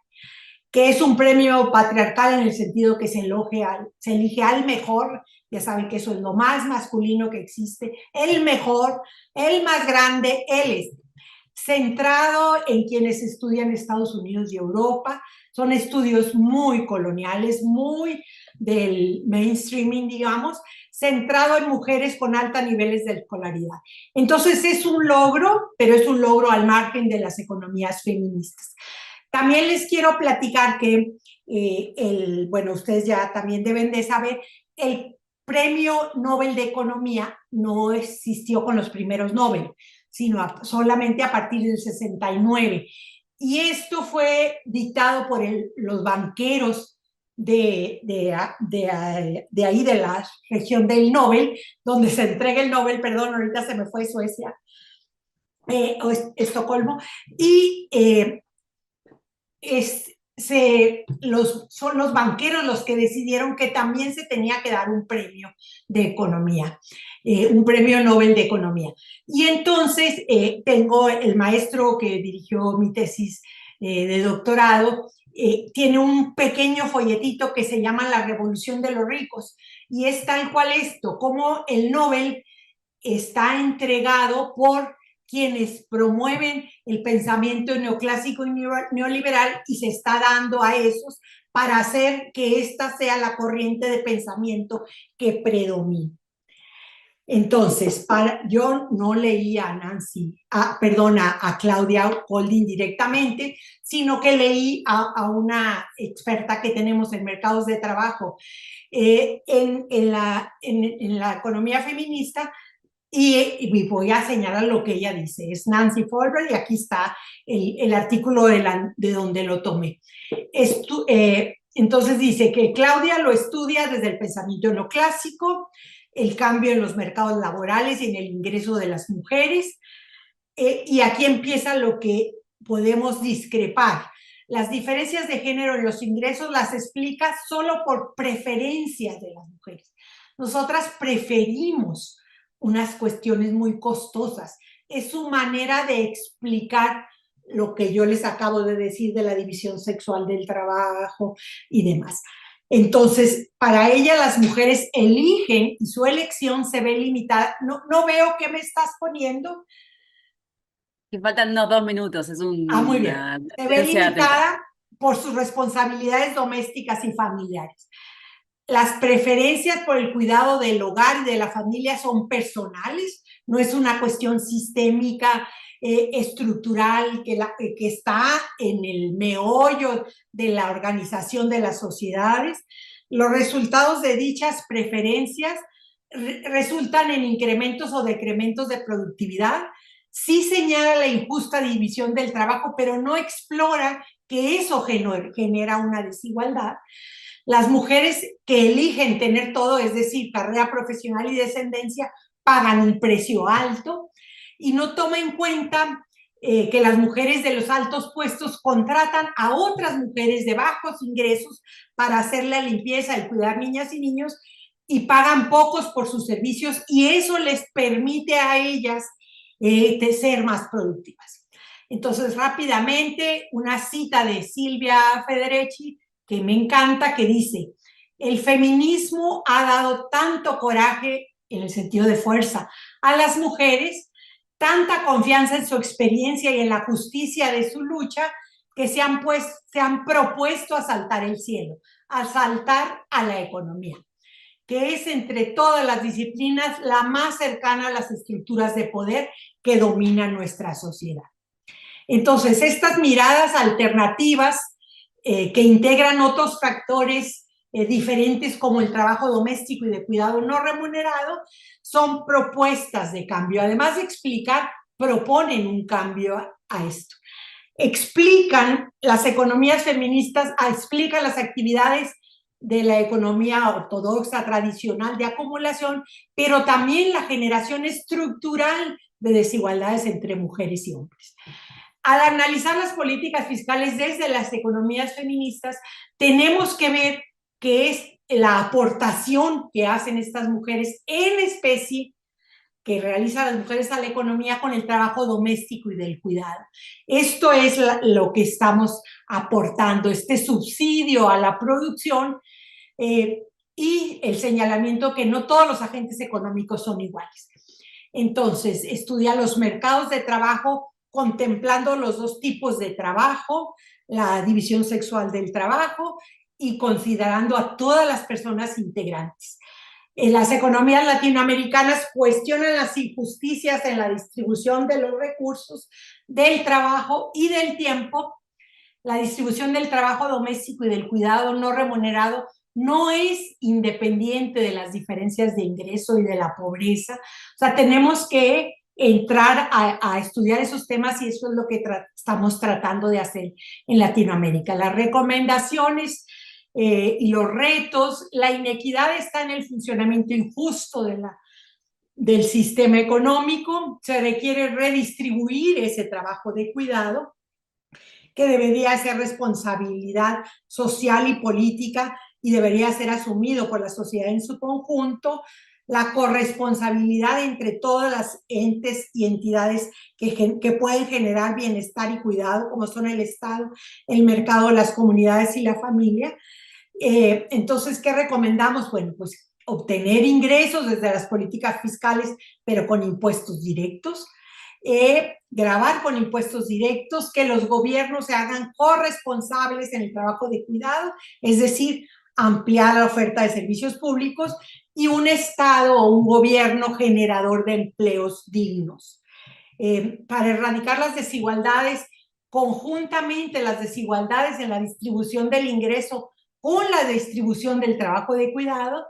que es un premio patriarcal en el sentido que se elige al mejor. Ya saben que eso es lo más masculino que existe, el mejor, el más grande, centrado en quienes estudian Estados Unidos y Europa. Son estudios muy coloniales, muy del mainstreaming, digamos. centrado en mujeres con altos niveles de escolaridad. Entonces es un logro, pero es un logro al margen de las economías feministas. También les quiero platicar que, bueno, ustedes ya también deben de saber, el Premio Nobel de Economía no existió con los primeros Nobel, sino solamente a partir del 69. Y esto fue dictado por los banqueros de ahí, de la región del Nobel, donde se entrega el Nobel, perdón, ahorita se me fue Suecia, o Estocolmo, y son los banqueros los que decidieron que también se tenía que dar un premio de economía, un premio Nobel de economía. Y entonces tengo el maestro que dirigió mi tesis de doctorado, tiene un pequeño folletito que se llama La Revolución de los Ricos, y es tal cual esto, como el Nobel está entregado por quienes promueven el pensamiento neoclásico y neoliberal, y se está dando a esos para hacer que esta sea la corriente de pensamiento que predomine. Entonces, yo no leí a a Claudia Goldin directamente, sino que leí a una experta que tenemos en mercados de trabajo en la economía feminista. Y voy a señalar lo que ella dice, es Nancy Folber, y aquí está el artículo de donde lo tomé. Entonces dice que Claudia lo estudia desde el pensamiento neoclásico, el cambio en los mercados laborales y en el ingreso de las mujeres, y aquí empieza lo que podemos discrepar. Las diferencias de género en los ingresos las explica solo por preferencias de las mujeres. Nosotras preferimos unas cuestiones muy costosas. Es su manera de explicar lo que yo les acabo de decir de la división sexual del trabajo y demás. Entonces, para ella las mujeres eligen y su elección se ve limitada. No veo qué me estás poniendo. Que faltan unos 2 minutos, es Muy bien. Se ve limitada por sus responsabilidades domésticas y familiares. Las preferencias por el cuidado del hogar y de la familia son personales, no es una cuestión sistémica, estructural, que está en el meollo de la organización de las sociedades. Los resultados de dichas preferencias resultan en incrementos o decrementos de productividad. Sí señala la injusta división del trabajo, pero no explora que eso genera una desigualdad. Las mujeres que eligen tener todo, es decir, carrera profesional y descendencia, pagan un precio alto, y no toma en cuenta que las mujeres de los altos puestos contratan a otras mujeres de bajos ingresos para hacer la limpieza y cuidar niñas y niños, y pagan pocos por sus servicios, y eso les permite a ellas de ser más productivas. Entonces, rápidamente, una cita de Silvia Federici, que me encanta, que dice: el feminismo ha dado tanto coraje, en el sentido de fuerza, a las mujeres, tanta confianza en su experiencia y en la justicia de su lucha, que se han propuesto asaltar el cielo, asaltar a la economía, que es entre todas las disciplinas la más cercana a las estructuras de poder que dominan nuestra sociedad. Entonces, estas miradas alternativas que integran otros factores diferentes como el trabajo doméstico y de cuidado no remunerado, son propuestas de cambio. Además de explicar, proponen un cambio a esto. Explican las economías feministas, explican las actividades de la economía ortodoxa tradicional de acumulación, pero también la generación estructural de desigualdades entre mujeres y hombres. Al analizar las políticas fiscales desde las economías feministas, tenemos que ver qué es la aportación que hacen estas mujeres en especie, que realizan las mujeres a la economía con el trabajo doméstico y del cuidado. Esto es lo que estamos aportando, este subsidio a la producción, y el señalamiento que no todos los agentes económicos son iguales. Entonces, estudia los mercados de trabajo contemplando los dos tipos de trabajo, la división sexual del trabajo, y considerando a todas las personas integrantes. Las economías latinoamericanas cuestionan las injusticias en la distribución de los recursos, del trabajo y del tiempo. La distribución del trabajo doméstico y del cuidado no remunerado no es independiente de las diferencias de ingreso y de la pobreza. O sea, tenemos que entrar a estudiar esos temas y eso es lo que estamos tratando de hacer en Latinoamérica. Las recomendaciones y los retos, la inequidad está en el funcionamiento injusto del sistema económico, se requiere redistribuir ese trabajo de cuidado, que debería ser responsabilidad social y política y debería ser asumido por la sociedad en su conjunto, la corresponsabilidad entre todas las entes y entidades que pueden generar bienestar y cuidado, como son el Estado, el mercado, las comunidades y la familia. Entonces, ¿qué recomendamos? Bueno, pues obtener ingresos desde las políticas fiscales, pero con impuestos directos, gravar con impuestos directos, que los gobiernos se hagan corresponsables en el trabajo de cuidado, es decir, ampliar la oferta de servicios públicos y un Estado o un gobierno generador de empleos dignos. Para erradicar las desigualdades, conjuntamente las desigualdades en la distribución del ingreso con la distribución del trabajo de cuidado,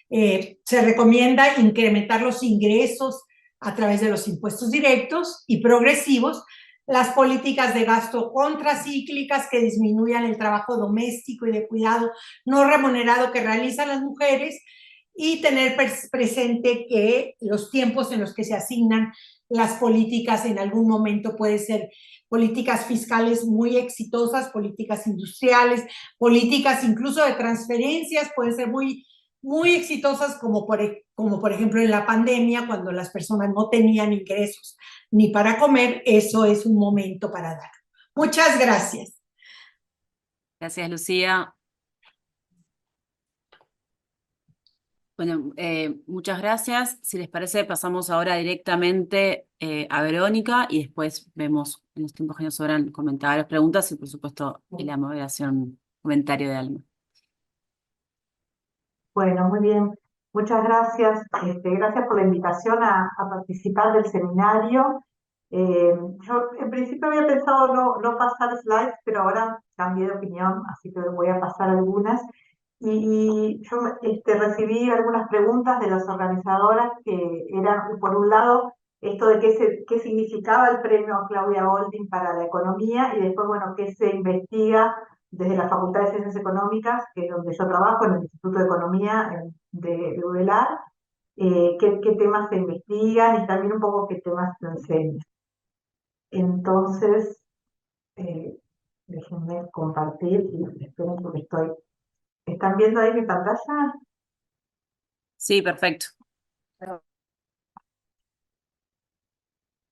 se recomienda incrementar los ingresos a través de los impuestos directos y progresivos, las políticas de gasto contracíclicas que disminuyan el trabajo doméstico y de cuidado no remunerado que realizan las mujeres, y tener presente que los tiempos en los que se asignan las políticas en algún momento puede ser políticas fiscales muy exitosas, políticas industriales, políticas incluso de transferencias pueden ser muy exitosas, como por ejemplo en la pandemia, cuando las personas no tenían ingresos ni para comer. Eso es un momento para dar. Muchas gracias. Gracias, Lucía. Bueno, muchas gracias. Si les parece, pasamos ahora directamente a Verónica y después vemos en los tiempos que nos sobran comentarios, preguntas y por supuesto la moderación, comentario de Alma. Bueno, muy bien. Muchas gracias. Gracias por la invitación a participar del seminario. Yo en principio había pensado no pasar slides, pero ahora cambié de opinión, así que voy a pasar algunas. Y yo recibí algunas preguntas de las organizadoras que eran, por un lado, esto de qué significaba el premio Claudia Goldin para la economía y después, bueno, qué se investiga desde la Facultad de Ciencias Económicas, que es donde yo trabajo, en el Instituto de Economía de UDELAR, qué temas se investigan y también un poco qué temas se enseñan. Entonces, déjenme compartir y esperen porque ¿están viendo ahí mi pantalla? Sí, perfecto.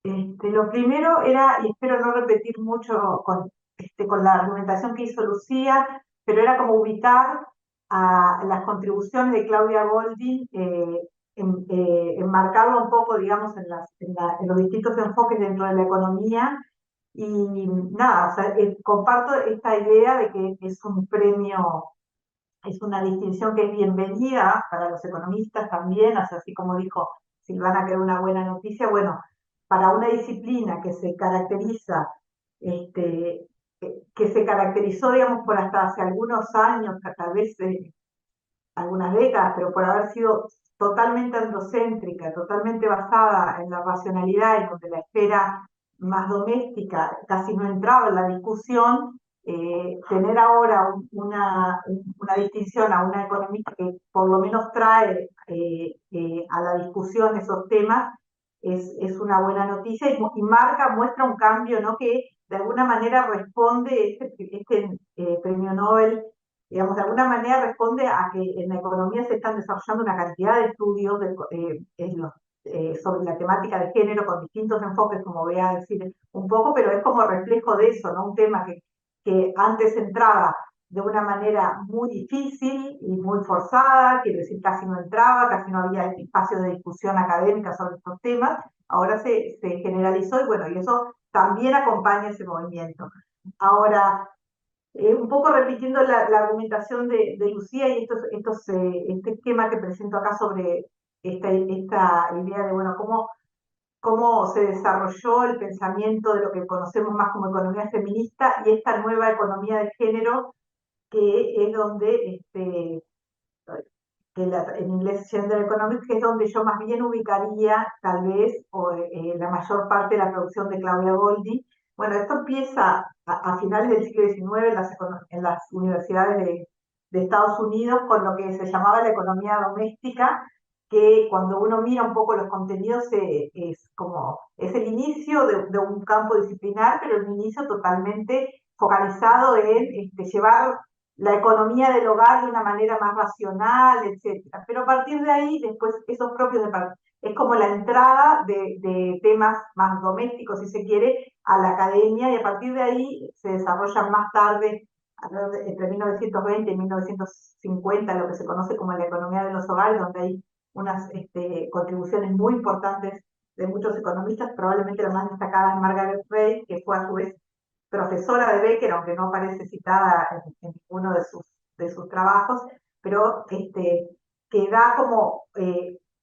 Lo primero era, y espero no repetir mucho con la argumentación que hizo Lucía, pero era como ubicar a las contribuciones de Claudia Goldin, enmarcarlo un poco, digamos, en los distintos enfoques dentro de la economía. Y nada, o sea, comparto esta idea de que es un premio, es una distinción que es bienvenida para los economistas también, o sea, así como dijo Silvana, que era una buena noticia. Bueno, para una disciplina que se caracteriza, que se caracterizó, digamos, por hasta hace algunos años, tal vez algunas décadas, pero por haber sido totalmente androcéntrica, totalmente basada en la racionalidad, en donde la esfera más doméstica casi no entraba en la discusión, tener ahora una distinción a una economista que por lo menos trae a la discusión esos temas, es una buena noticia y muestra un cambio, ¿no? Que de alguna manera responde, premio Nobel, digamos, de alguna manera responde a que en la economía se están desarrollando una cantidad de estudios sobre la temática de género con distintos enfoques, como voy a decir un poco, pero es como reflejo de eso, ¿no? Un tema que antes entraba de una manera muy difícil y muy forzada, quiero decir, casi no entraba, casi no había espacio de discusión académica sobre estos temas, ahora se generalizó y bueno, y eso también acompaña ese movimiento. Ahora, Un poco repitiendo la argumentación de Lucía y este esquema que presento acá sobre esta idea de, bueno, cómo se desarrolló el pensamiento de lo que conocemos más como economía feminista y esta nueva economía de género, que es donde, en inglés Gender Economics, que es donde yo más bien ubicaría tal vez la mayor parte de la producción de Claudia Goldin. Bueno, esto empieza a finales del siglo XIX en las universidades de Estados Unidos con lo que se llamaba la economía doméstica, que cuando uno mira un poco los contenidos es el inicio de un campo disciplinar, pero un inicio totalmente focalizado en llevar la economía del hogar de una manera más racional, etcétera. Pero a partir de ahí, después esos propios es como la entrada de temas más domésticos, si se quiere, a la academia, y a partir de ahí se desarrollan más tarde, entre 1920 y 1950, lo que se conoce como la economía de los hogares, donde hay unas contribuciones muy importantes de muchos economistas. Probablemente la más destacada es Margaret Reid, que fue a su vez profesora de Becker, aunque no aparece citada en ninguno de sus trabajos, pero que da como,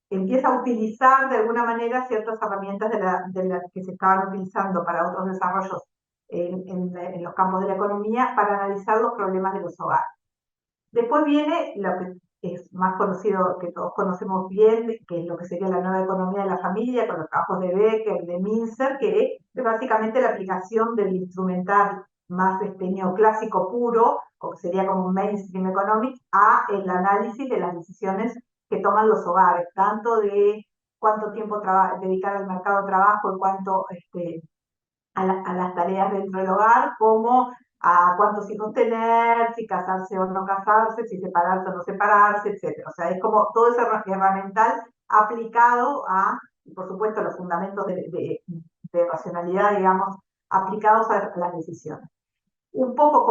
empieza a utilizar de alguna manera ciertas herramientas de las que se estaban utilizando para otros desarrollos en los campos de la economía para analizar los problemas de los hogares. Después viene lo que es más conocido, que todos conocemos bien, que es lo que sería la nueva economía de la familia, con los trabajos de Becker, de Minzer, que es básicamente la aplicación del instrumental más neoclásico puro, o que sería como un mainstream economics, a el análisis de las decisiones que toman los hogares, tanto de cuánto tiempo dedicar al mercado de trabajo, en cuanto a las tareas dentro del hogar, como a cuántos hijos tener, si casarse o no casarse, si separarse o no separarse, etc. O sea, es como todo ese herramental aplicado a, y por supuesto, los fundamentos de racionalidad, digamos, aplicados a las decisiones. Un poco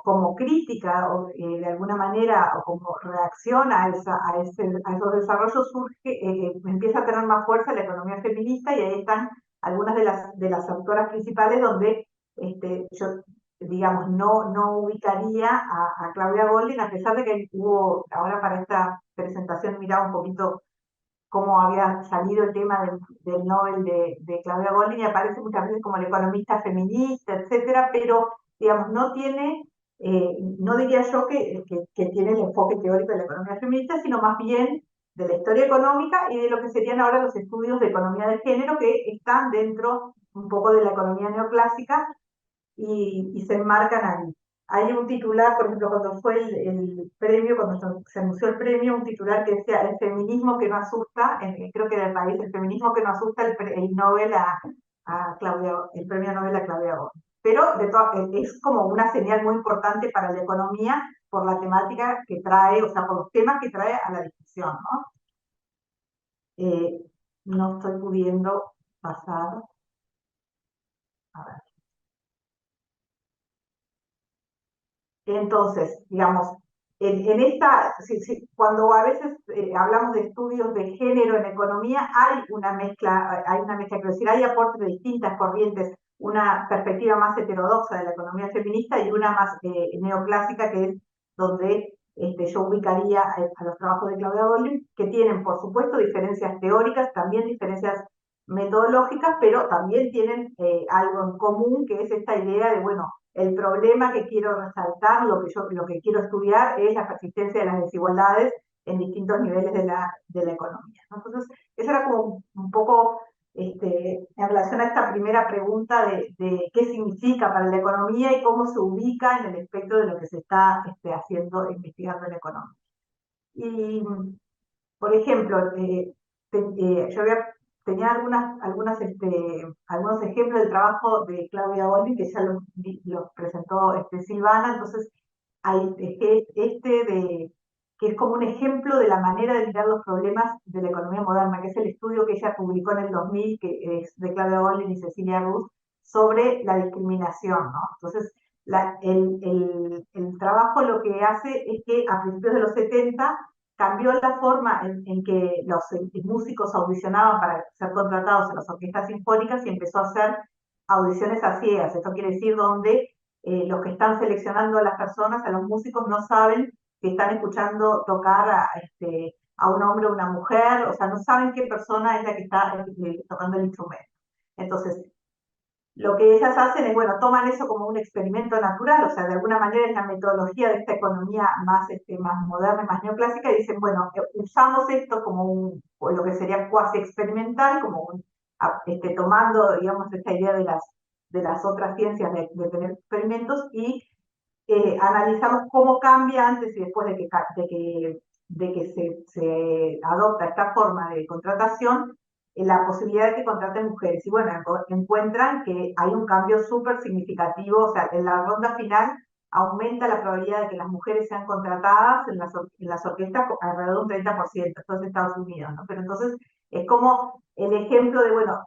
como crítica, o de alguna manera, o como reacción a esos desarrollos, empieza a tener más fuerza la economía feminista, y ahí están algunas de las autoras principales donde yo, digamos, no ubicaría a Claudia Goldin, a pesar de que hubo, ahora para esta presentación miraba un poquito cómo había salido el tema del Nobel de Claudia Goldin, y aparece muchas veces como la economista feminista, etcétera, pero, digamos, no diría yo que tiene el enfoque teórico de la economía feminista, sino más bien de la historia económica y de lo que serían ahora los estudios de economía de género, que están dentro un poco de la economía neoclásica y se enmarcan ahí. Hay un titular, por ejemplo, cuando fue el premio, cuando se anunció el premio, un titular que decía: el feminismo que no asusta, creo que era el país, el feminismo que no asusta, el Nobel a Claudia, el premio Nobel a Claudia Goldin. Pero es como una señal muy importante para la economía por la temática que trae, o sea, por los temas que trae a la discusión, ¿no? No estoy pudiendo pasar. A ver. Entonces, digamos, cuando a veces hablamos de estudios de género en economía, hay una mezcla, quiero decir, hay aportes de distintas corrientes, una perspectiva más heterodoxa de la economía feminista y una más neoclásica, que es donde yo ubicaría a los trabajos de Claudia Goldin, que tienen, por supuesto, diferencias teóricas, también diferencias metodológicas, pero también tienen algo en común, que es esta idea de, bueno, el problema que quiero resaltar, lo que quiero estudiar, es la persistencia de las desigualdades en distintos niveles de la economía, ¿no? Entonces, eso era como un poco en relación a esta primera pregunta de qué significa para la economía y cómo se ubica en el espectro de lo que se está haciendo, investigando en la economía. Y, por ejemplo, tenía algunos ejemplos del trabajo de Claudia Goldin, que ya los presentó Silvana. Entonces, hay que es como un ejemplo de la manera de mirar los problemas de la economía moderna, que es el estudio que ella publicó en el 2000, que es de Claudia Goldin y Cecilia Rus, sobre la discriminación, ¿no? Entonces, el trabajo lo que hace es que a principios de los 70 cambió la forma en que los músicos audicionaban para ser contratados en las orquestas sinfónicas, y empezó a hacer audiciones a ciegas. Esto quiere decir donde los que están seleccionando a las personas, a los músicos, no saben que están escuchando tocar a un hombre o una mujer, o sea, no saben qué persona es la que está tocando el instrumento. Entonces, lo que ellas hacen es, bueno, toman eso como un experimento natural, o sea, de alguna manera es la metodología de esta economía más, más moderna, más neoclásica, y dicen, bueno, usamos esto como o lo que sería cuasi experimental, como tomando, digamos, esta idea de las otras ciencias de tener experimentos, y analizamos cómo cambia antes y después de que se adopta esta forma de contratación, la posibilidad de que contraten mujeres. Y bueno, encuentran que hay un cambio súper significativo, o sea, en la ronda final aumenta la probabilidad de que las mujeres sean contratadas en las orquestas alrededor de un 30%, esto es Estados Unidos, ¿no? Pero entonces es como el ejemplo de, bueno,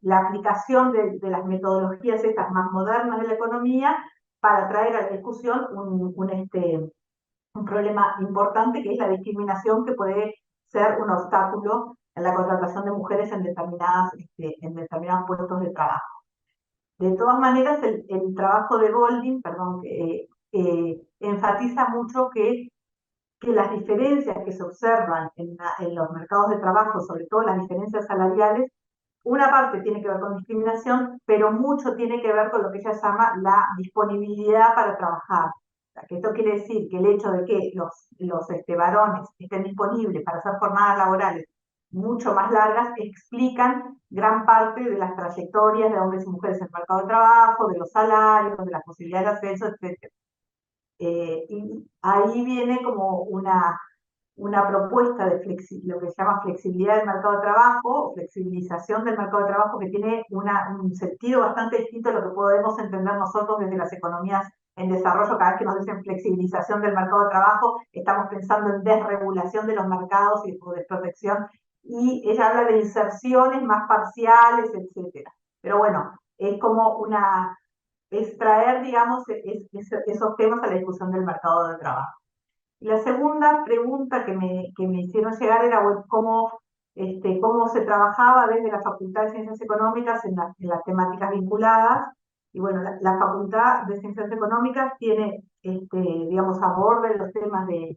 la aplicación de las metodologías estas más modernas de la economía para traer a la discusión un problema importante, que es la discriminación, que puede ser un obstáculo en la contratación de mujeres en determinados puestos de trabajo. De todas maneras, el trabajo de Golding, perdón, enfatiza mucho que las diferencias que se observan en los mercados de trabajo, sobre todo las diferencias salariales, una parte tiene que ver con discriminación, pero mucho tiene que ver con lo que ella llama la disponibilidad para trabajar. O sea, que esto quiere decir que el hecho de que los varones estén disponibles para hacer jornadas laborales mucho más largas explican gran parte de las trayectorias de hombres y mujeres en el mercado de trabajo, de los salarios, de las posibilidades de ascenso, etc. Y ahí viene como una propuesta de lo que se llama flexibilidad del mercado de trabajo, o flexibilización del mercado de trabajo, que tiene un sentido bastante distinto a lo que podemos entender nosotros desde las economías en desarrollo. Cada vez que nos dicen flexibilización del mercado de trabajo, estamos pensando en desregulación de los mercados o desprotección, y ella habla de inserciones más parciales, etcétera. Pero bueno, es como extraer, digamos, esos temas a la discusión del mercado de trabajo. Y la segunda pregunta que me hicieron llegar era, bueno, cómo se trabajaba desde la Facultad de Ciencias Económicas en las temáticas vinculadas. Y bueno, la Facultad de Ciencias Económicas tiene, digamos, aborda los temas de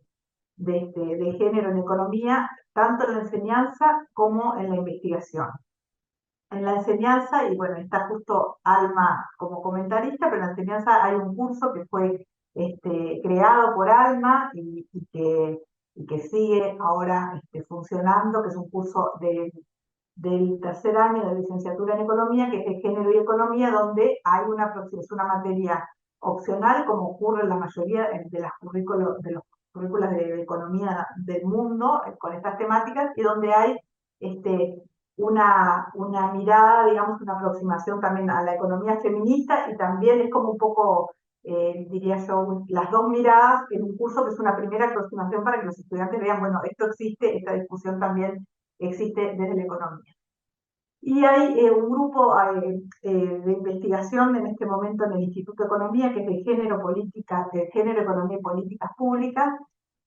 género en economía, tanto en la enseñanza como en la investigación. En la enseñanza, y bueno, está justo Alma como comentarista, pero en la enseñanza hay un curso que fue creado por Alma y que sigue ahora funcionando, que es un curso del tercer año de licenciatura en economía, que es de género y economía, donde hay es una materia opcional, como ocurre en la mayoría de los currículos de economía del mundo, con estas temáticas, y donde hay una mirada, digamos, una aproximación también a la economía feminista, y también es como un poco, diría yo, las dos miradas en un curso, que es una primera aproximación para que los estudiantes vean, bueno, esto existe, esta discusión también existe desde la economía. Y hay un grupo de investigación en este momento en el Instituto de Economía, que es de género, economía y políticas públicas,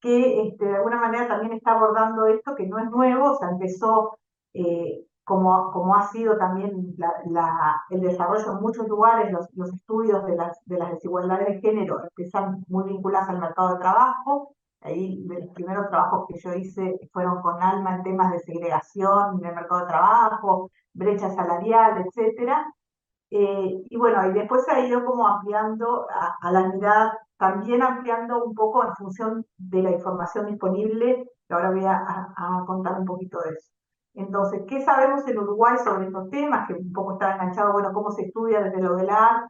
que de alguna manera también está abordando esto, que no es nuevo, o sea, empezó como ha sido también el desarrollo en muchos lugares, los estudios de las desigualdades de género empiezan muy vinculados al mercado de trabajo. Ahí de los primeros trabajos que yo hice fueron con Alma en temas de segregación en el mercado de trabajo, brecha salarial, etcétera. Y bueno, y después se ha ido como ampliando a la mirada, también ampliando un poco en función de la información disponible, que ahora voy a contar un poquito de eso. Entonces, ¿qué sabemos en Uruguay sobre estos temas? Que un poco estaba enganchado, bueno, cómo se estudia desde lo del arte,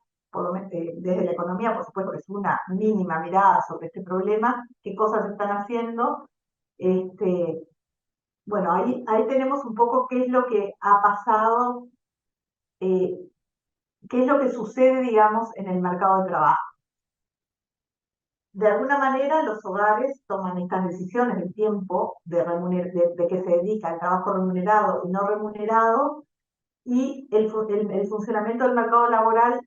desde la economía, por supuesto, que es una mínima mirada sobre este problema, qué cosas se están haciendo. Bueno, ahí tenemos un poco qué es lo que ha pasado, qué es lo que sucede, digamos, en el mercado de trabajo. De alguna manera, los hogares toman estas decisiones del tiempo de que se dedica al trabajo remunerado y no remunerado, y el funcionamiento del mercado laboral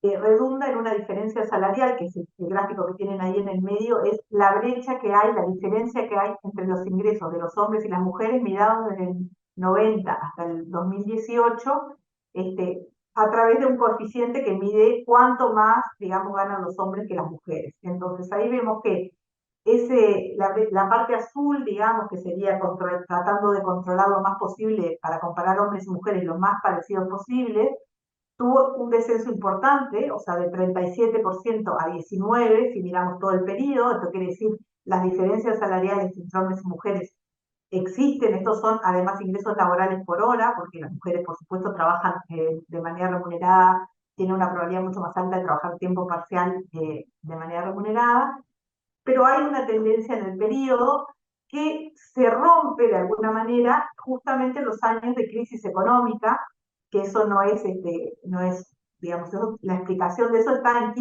redunda en una diferencia salarial, que es el gráfico que tienen ahí en el medio, es la brecha que hay, la diferencia que hay entre los ingresos de los hombres y las mujeres, mirados desde el 90 hasta el 2018, a través de un coeficiente que mide cuánto más, digamos, ganan los hombres que las mujeres. Entonces ahí vemos que la parte azul, digamos, que sería tratando de controlar lo más posible para comparar hombres y mujeres lo más parecido posible, tuvo un descenso importante, o sea, de 37% a 19%, si miramos todo el periodo. Esto quiere decir las diferencias salariales entre hombres y mujeres existen. Estos son además ingresos laborales por hora, porque las mujeres, por supuesto, trabajan de manera remunerada, tienen una probabilidad mucho más alta de trabajar tiempo parcial de manera remunerada, pero hay una tendencia en el periodo que se rompe de alguna manera justamente en los años de crisis económica, que eso no es, digamos, la explicación de eso está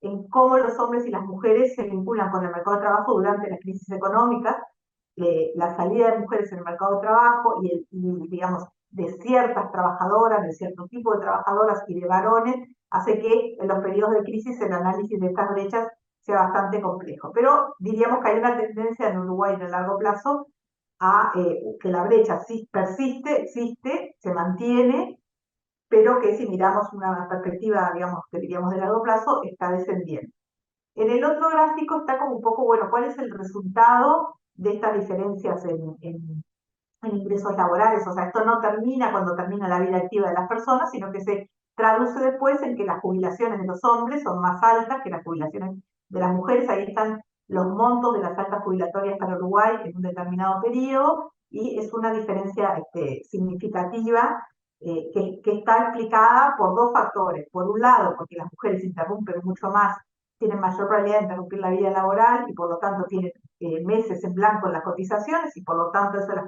en cómo los hombres y las mujeres se vinculan con el mercado de trabajo durante la crisis económica. La salida de mujeres en el mercado de trabajo digamos, de ciertas trabajadoras, de cierto tipo de trabajadoras y de varones, hace que en los periodos de crisis el análisis de estas brechas sea bastante complejo. Pero diríamos que hay una tendencia en Uruguay en el largo plazo a que la brecha persiste, existe, se mantiene, pero que si miramos una perspectiva, digamos, que diríamos de largo plazo, está descendiendo. En el otro gráfico está como un poco, bueno, ¿cuál es el resultado de estas diferencias en ingresos laborales? O sea, esto no termina cuando termina la vida activa de las personas, sino que se traduce después en que las jubilaciones de los hombres son más altas que las jubilaciones de las mujeres. Ahí están los montos de las altas jubilatorias para Uruguay en un determinado periodo, y es una diferencia significativa que está explicada por dos factores. Por un lado, porque las mujeres interrumpen mucho más, tienen mayor probabilidad de interrumpir la vida laboral y por lo tanto tienen meses en blanco en las cotizaciones, y por lo tanto eso las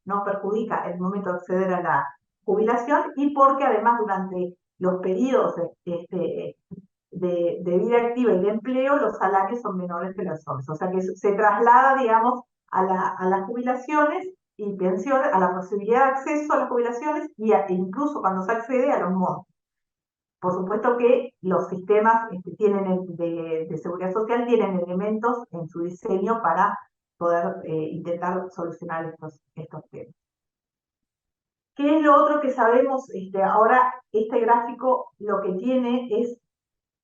no perjudica el momento de acceder a la jubilación, y porque además durante los periodos de vida activa y de empleo los salarios son menores que los hombres. O sea que se traslada, digamos, a las jubilaciones y pensiones, a la posibilidad de acceso a las jubilaciones e incluso cuando se accede a los montos. Por supuesto que los sistemas de seguridad social tienen elementos en su diseño para poder intentar solucionar estos temas. ¿Qué es lo otro que sabemos? Ahora este gráfico lo que tiene es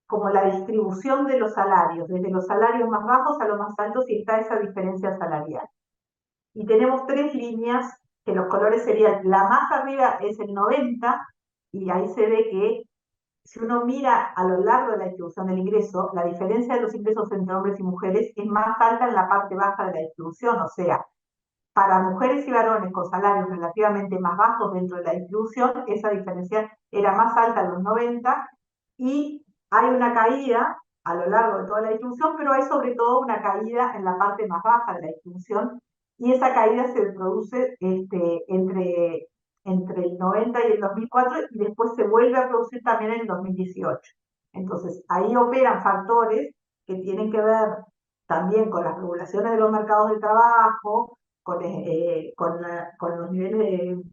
como la distribución de los salarios, desde los salarios más bajos a los más altos, y está esa diferencia salarial. Y tenemos tres líneas, que los colores serían, la más arriba es el 90, y ahí se ve que si uno mira a lo largo de la distribución del ingreso, la diferencia de los ingresos entre hombres y mujeres es más alta en la parte baja de la distribución. O sea, para mujeres y varones con salarios relativamente más bajos dentro de la distribución, esa diferencia era más alta en los 90, y hay una caída a lo largo de toda la distribución, pero hay sobre todo una caída en la parte más baja de la distribución, y esa caída se produce entre el 90 y el 2004, y después se vuelve a producir también en el 2018. Entonces, ahí operan factores que tienen que ver también con las regulaciones de los mercados de trabajo, con los niveles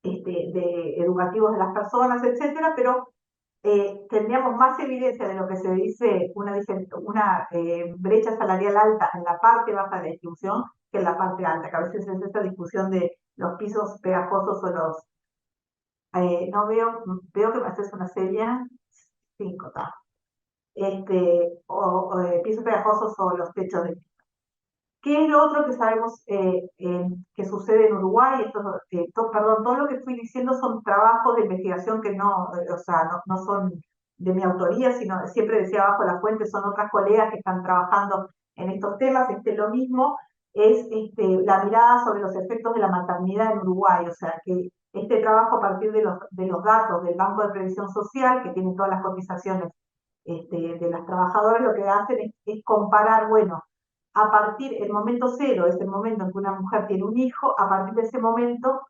educativos de las personas, etcétera, pero tendríamos más evidencia de lo que se dice una brecha salarial alta en la parte baja de la distribución que en la parte alta, que a veces es esta discusión de los pisos pegajosos o los... no veo que me haces una serie, 5, está. Pisos pegajosos o los techos de... ¿Qué es lo otro que sabemos que sucede en Uruguay? Todo lo que estoy diciendo son trabajos de investigación que no son de mi autoría, sino siempre decía abajo la fuente, son otras colegas que están trabajando en estos temas. Lo mismo es la mirada sobre los efectos de la maternidad en Uruguay, o sea que este trabajo a partir de los datos del Banco de Previsión Social, que tiene todas las cotizaciones de las trabajadoras, lo que hacen es comparar, bueno, a partir, el momento cero es el momento en que una mujer tiene un hijo. A partir de ese momento,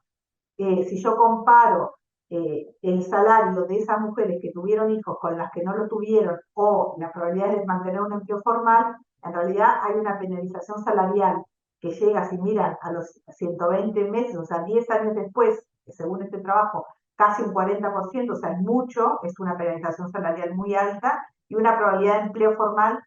si yo comparo el salario de esas mujeres que tuvieron hijos con las que no lo tuvieron, o las probabilidades de mantener un empleo formal, en realidad hay una penalización salarial que llega, si miran, a los 120 meses, o sea, 10 años después, según este trabajo, casi un 40%, o sea, es mucho, es una penalización salarial muy alta, y una probabilidad de empleo formal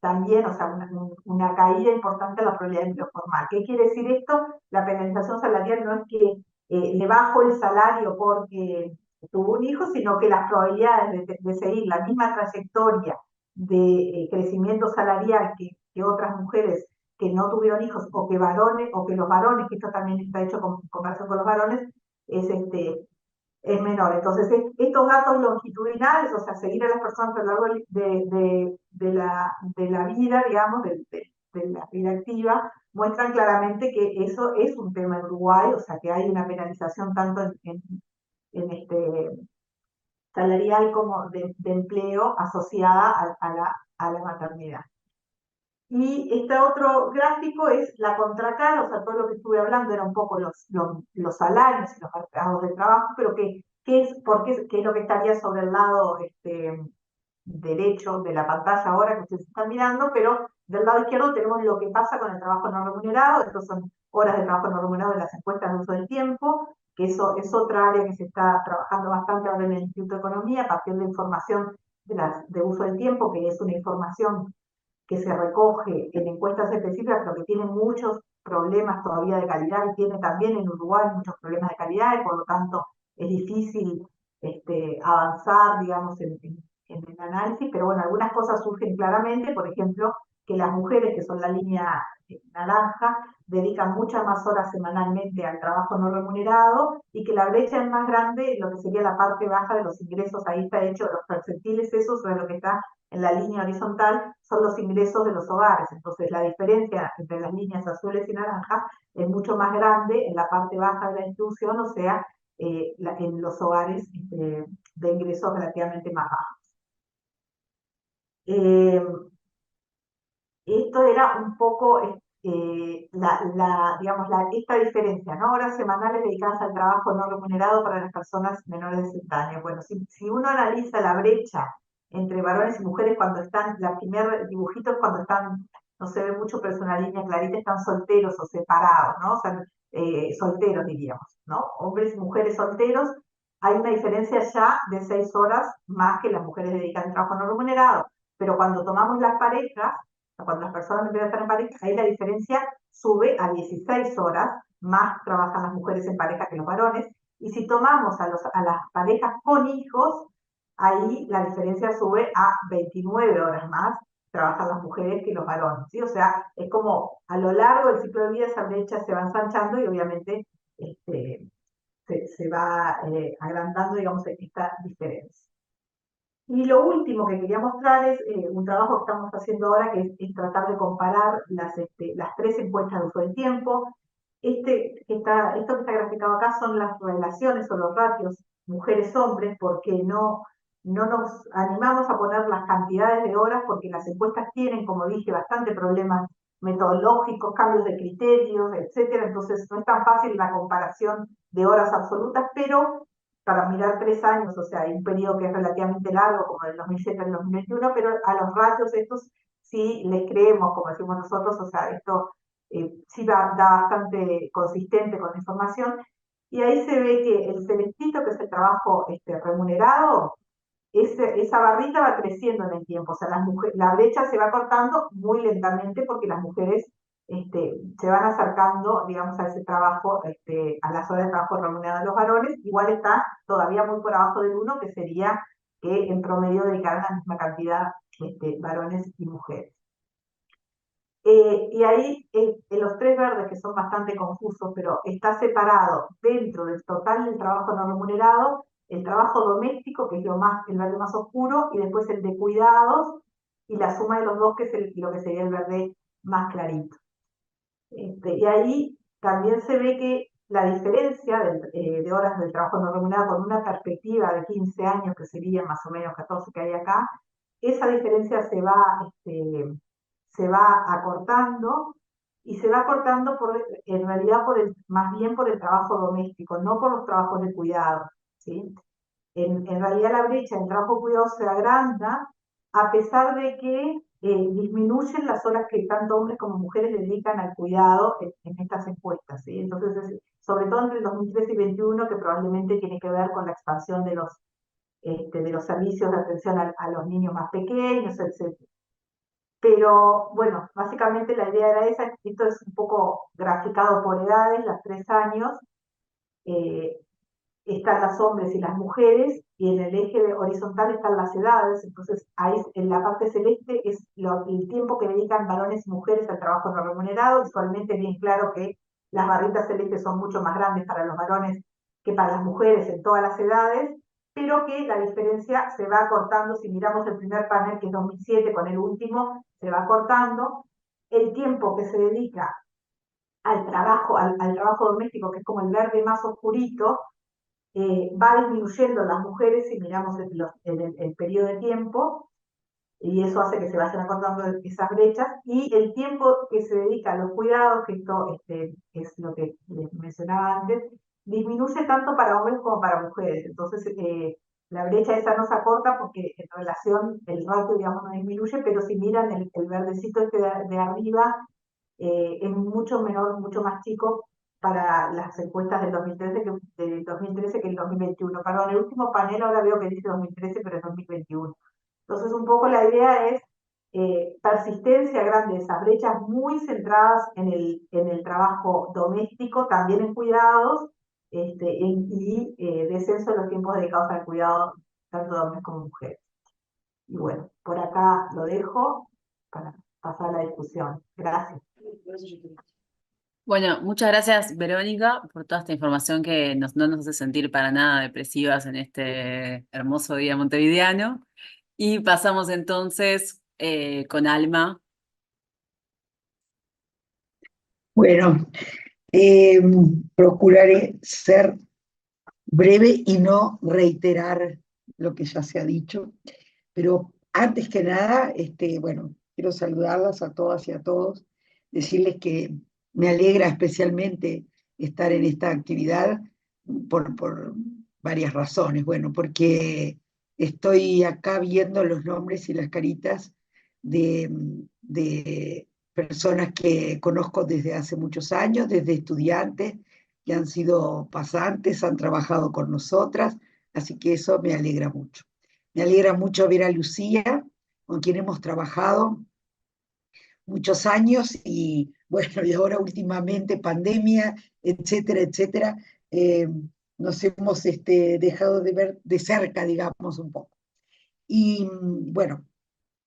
también, o sea, una caída importante en la probabilidad de empleo formal. ¿Qué quiere decir esto? La penalización salarial no es que le bajo el salario porque tuvo un hijo, sino que las probabilidades de seguir la misma trayectoria de crecimiento salarial que otras mujeres que no tuvieron hijos o que varones, o que los varones, que esto también está hecho con comparación con los varones, es menor. Entonces, estos datos longitudinales, o sea, seguir a las personas a lo largo de la vida, digamos, de la vida activa, muestran claramente que eso es un tema en Uruguay, o sea, que hay una penalización tanto en salarial como de empleo asociada a la maternidad. Y este otro gráfico es la contracara, o sea, todo lo que estuve hablando era un poco los salarios y los mercados de trabajo, pero qué es lo que estaría sobre el lado derecho de la pantalla ahora que ustedes están mirando, pero del lado izquierdo tenemos lo que pasa con el trabajo no remunerado. Estos son horas de trabajo no remunerado de las encuestas de uso del tiempo, que eso es otra área que se está trabajando bastante ahora en el Instituto de Economía, a partir de información de uso del tiempo, que es una información que se recoge en encuestas específicas, pero que tiene muchos problemas todavía de calidad, y tiene también en Uruguay muchos problemas de calidad, y por lo tanto es difícil avanzar, digamos, en el análisis, pero bueno, algunas cosas surgen claramente, por ejemplo, que las mujeres, que son la línea naranja, dedican muchas más horas semanalmente al trabajo no remunerado, y que la brecha es más grande en lo que sería la parte baja de los ingresos. Ahí está hecho los percentiles, esos sobre lo que está en la línea horizontal, son los ingresos de los hogares. Entonces la diferencia entre las líneas azules y naranjas es mucho más grande en la parte baja de la distribución, o sea, en los hogares de ingresos relativamente más bajos. Esto era un poco esta diferencia, ¿no? Horas semanales dedicadas al trabajo no remunerado para las personas menores de 60 años. Bueno, si uno analiza la brecha entre varones y mujeres cuando están, la primer dibujito es cuando están, no se ve mucho, pero es una línea clarita, están solteros o separados, ¿no? O sea, solteros diríamos, ¿no? Hombres y mujeres solteros, hay una diferencia ya de 6 horas más que las mujeres dedican al trabajo no remunerado. Pero cuando tomamos las parejas, cuando las personas empiezan a estar en pareja, ahí la diferencia sube a 16 horas, más trabajan las mujeres en pareja que los varones. Y si tomamos a las parejas con hijos, ahí la diferencia sube a 29 horas más, trabajan las mujeres que los varones, ¿sí? O sea, es como a lo largo del ciclo de vida esa brecha se va ensanchando, y obviamente se va agrandando, digamos, esta diferencia. Y lo último que quería mostrar es un trabajo que estamos haciendo ahora, que es tratar de comparar las 3 encuestas de uso del tiempo. Esto que está graficado acá son las relaciones o los ratios mujeres-hombres, porque no nos animamos a poner las cantidades de horas, porque las encuestas tienen, como dije, bastante problemas metodológicos, cambios de criterios, etcétera. Entonces no es tan fácil la comparación de horas absolutas, pero para mirar 3 años, o sea, hay un periodo que es relativamente largo, como del 2007 al 2021, pero a los ratios estos sí les creemos, como decimos nosotros, o sea, esto sí da bastante consistente con la información. Y ahí se ve que el celestito, que es el trabajo remunerado, esa barrita va creciendo en el tiempo, o sea, la brecha se va cortando muy lentamente, porque las mujeres se van acercando, digamos, a ese trabajo, a las horas de trabajo remunerado de los varones. Igual está todavía muy por abajo del 1, que sería que en promedio dedicaran la misma cantidad varones y mujeres. Y ahí en los 3 verdes, que son bastante confusos, pero está separado dentro del total del trabajo no remunerado, el trabajo doméstico, que es el verde más oscuro, y después el de cuidados, y la suma de los dos, que es lo que sería el verde más clarito. Y ahí también se ve que la diferencia de horas del trabajo no remunerado, con una perspectiva de 15 años, que sería más o menos 14 que hay acá, esa diferencia se va acortando, y se va acortando en realidad más bien por el trabajo doméstico, no por los trabajos de cuidado, ¿sí? En realidad la brecha en trabajo de cuidado se agranda, a pesar de que disminuyen las horas que tanto hombres como mujeres dedican al cuidado en estas encuestas, ¿sí? Entonces, sobre todo entre el 2013 y 2021, que probablemente tiene que ver con la expansión de los servicios de atención a los niños más pequeños, etc. Pero bueno, básicamente la idea era esa. Esto es un poco graficado por edades, los 3 años, eh, están los hombres y las mujeres, y en el eje horizontal están las edades. Entonces ahí en la parte celeste es el tiempo que dedican varones y mujeres al trabajo no remunerado. Visualmente es bien claro que las barritas celestes son mucho más grandes para los varones que para las mujeres en todas las edades, pero que la diferencia se va acortando. Si miramos el primer panel, que es 2007, con el último, se va acortando. El tiempo que se dedica al trabajo doméstico, que es como el verde más oscurito, va disminuyendo las mujeres si miramos el periodo de tiempo, y eso hace que se vayan acortando esas brechas, y el tiempo que se dedica a los cuidados, que esto es lo que les mencionaba antes, disminuye tanto para hombres como para mujeres. Entonces, la brecha esa no se acorta porque en relación el ratio, digamos, no disminuye, pero si miran el verdecito este de arriba, es mucho menor, mucho más chico para las encuestas del 2013 que el 2021. Perdón, el último panel ahora veo que dice 2013, pero es 2021. Entonces, un poco la idea es persistencia grande de esas brechas muy centradas en el trabajo doméstico, también en cuidados, y descenso de los tiempos dedicados al cuidado, tanto de hombres como mujeres. Y bueno, por acá lo dejo para pasar a la discusión. Gracias. Bueno, muchas gracias, Verónica, por toda esta información que no nos hace sentir para nada depresivas en este hermoso día montevideano. Y pasamos entonces con Alma. Bueno, eh, procuraré ser breve y no reiterar lo que ya se ha dicho, pero antes que nada, bueno, quiero saludarlas a todas y a todos, decirles que me alegra especialmente estar en esta actividad por varias razones. Bueno, porque estoy acá viendo los nombres y las caritas de personas que conozco desde hace muchos años, desde estudiantes que han sido pasantes, han trabajado con nosotras, así que eso me alegra mucho. Me alegra mucho ver a Lucía, con quien hemos trabajado muchos años y bueno, y ahora últimamente pandemia, etcétera, etcétera, nos hemos dejado de ver de cerca, digamos, un poco. Y bueno,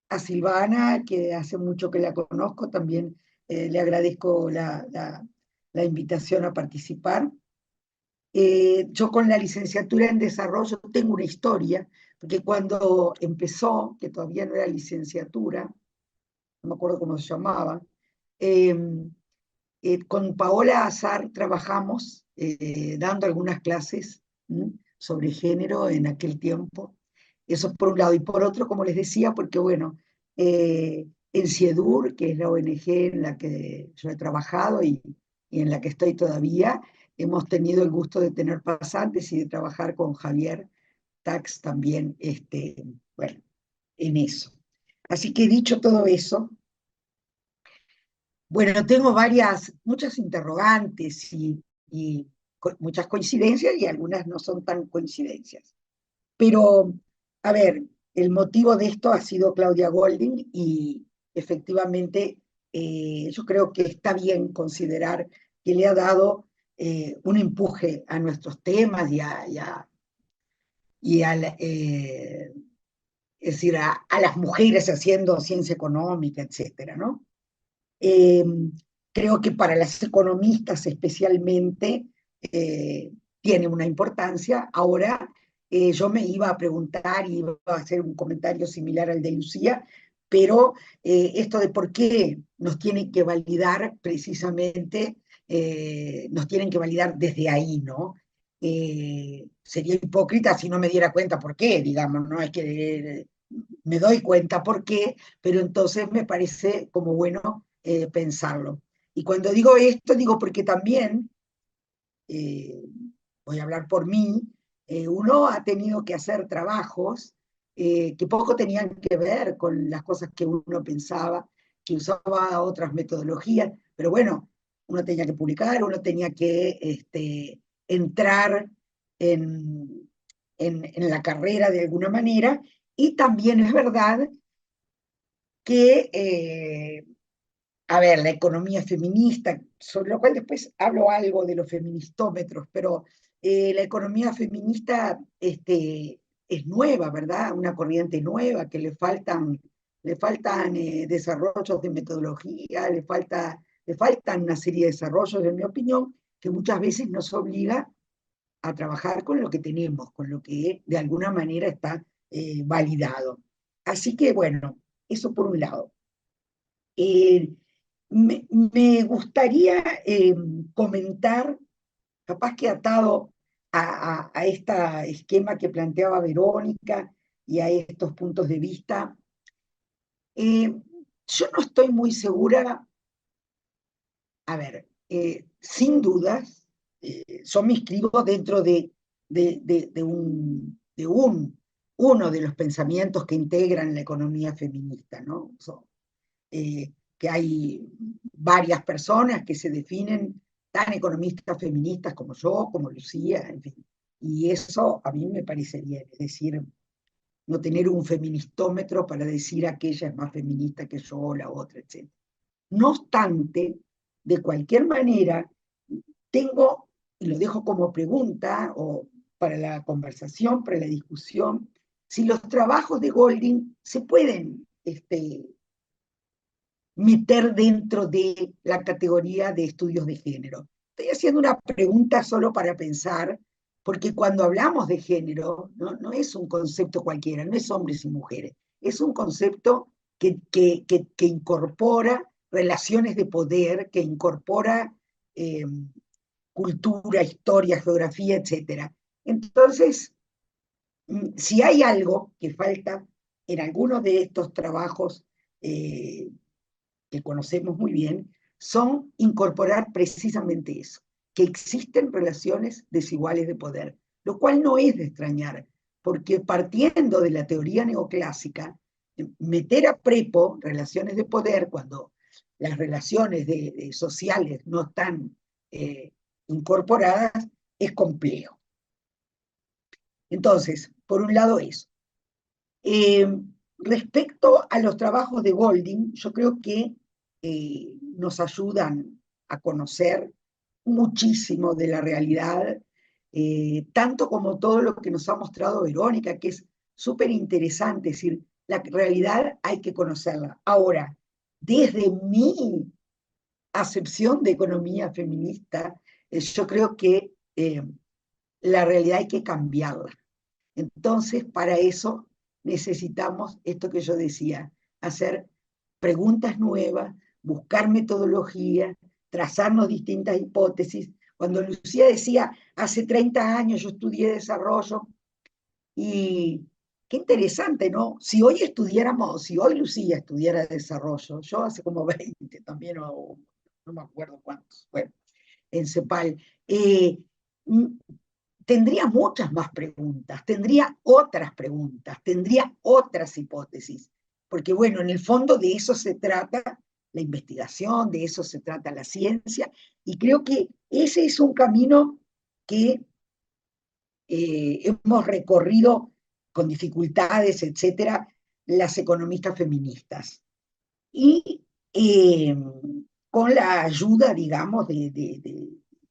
a Silvana, que hace mucho que la conozco, también le agradezco la invitación a participar. Yo con la licenciatura en desarrollo tengo una historia, porque cuando empezó, que todavía no era licenciatura, no me acuerdo cómo se llamaba, eh, con Paola Azar trabajamos dando algunas clases sobre género en aquel tiempo. Eso por un lado. Y por otro, como les decía, porque bueno, en CIEDUR, que es la ONG en la que yo he trabajado y en la que estoy todavía, hemos tenido el gusto de tener pasantes y de trabajar con Javier Tax también, bueno, en eso. Así que dicho todo eso, bueno, tengo muchas interrogantes y muchas coincidencias y algunas no son tan coincidencias. Pero, a ver, el motivo de esto ha sido Claudia Golding y efectivamente yo creo que está bien considerar que le ha dado un empuje a nuestros temas es decir, a las mujeres haciendo ciencia económica, etcétera, ¿no? Eh, Creo que para las economistas especialmente tiene una importancia. Ahora yo me iba a preguntar y iba a hacer un comentario similar al de Lucía, pero esto de por qué nos tienen que validar precisamente, nos tienen que validar desde ahí, ¿no? Sería hipócrita si no me diera cuenta por qué, digamos, ¿no? Es que me doy cuenta por qué, pero entonces me parece como bueno pensarlo. Y cuando digo esto, digo porque también, eh, voy a hablar por mí, uno ha tenido que hacer trabajos que poco tenían que ver con las cosas que uno pensaba, que usaba otras metodologías, pero bueno, uno tenía que publicar, uno tenía que entrar en la carrera de alguna manera, y también es verdad que a ver, la economía feminista, sobre lo cual después hablo algo de los feministómetros, pero la economía feminista es nueva, ¿verdad? Una corriente nueva que le faltan desarrollos de metodología, le faltan una serie de desarrollos, en mi opinión, que muchas veces nos obliga a trabajar con lo que tenemos, con lo que de alguna manera está validado. Así que, bueno, eso por un lado. Me gustaría comentar, capaz que atado a este esquema que planteaba Verónica y a estos puntos de vista, yo no estoy muy segura, a ver, sin dudas, yo me inscribo dentro uno de los pensamientos que integran la economía feminista, ¿no? Que hay varias personas que se definen tan economistas feministas como yo, como Lucía, en fin. Y eso a mí me parece bien, es decir, no tener un feministómetro para decir aquella es más feminista que yo, la otra, etc. No obstante, de cualquier manera, tengo, y lo dejo como pregunta, o para la conversación, para la discusión, si los trabajos de Golding se pueden meter dentro de la categoría de estudios de género. Estoy haciendo una pregunta solo para pensar, porque cuando hablamos de género, no es un concepto cualquiera, no es hombres y mujeres, es un concepto que incorpora relaciones de poder, que incorpora cultura, historia, geografía, etc. Entonces, si hay algo que falta en algunos de estos trabajos que conocemos muy bien, son incorporar precisamente eso, que existen relaciones desiguales de poder, lo cual no es de extrañar, porque partiendo de la teoría neoclásica, meter a prepo relaciones de poder cuando las relaciones sociales no están incorporadas es complejo. Entonces, por un lado eso. Respecto a los trabajos de Golding, yo creo que nos ayudan a conocer muchísimo de la realidad, tanto como todo lo que nos ha mostrado Verónica, que es súper interesante, es decir, la realidad hay que conocerla. Ahora, desde mi acepción de economía feminista, yo creo que la realidad hay que cambiarla. Entonces, para eso necesitamos esto que yo decía, hacer preguntas nuevas, buscar metodología, trazarnos distintas hipótesis. Cuando Lucía decía, hace 30 años yo estudié desarrollo, y qué interesante, ¿no? Si hoy Lucía estudiara desarrollo, yo hace como 20 también, no me acuerdo cuántos, bueno, en CEPAL, tendría muchas más preguntas, tendría otras hipótesis, porque bueno, en el fondo de eso se trata la investigación, de eso se trata la ciencia, y creo que ese es un camino que hemos recorrido con dificultades, etcétera, las economistas feministas. Y con la ayuda, digamos, de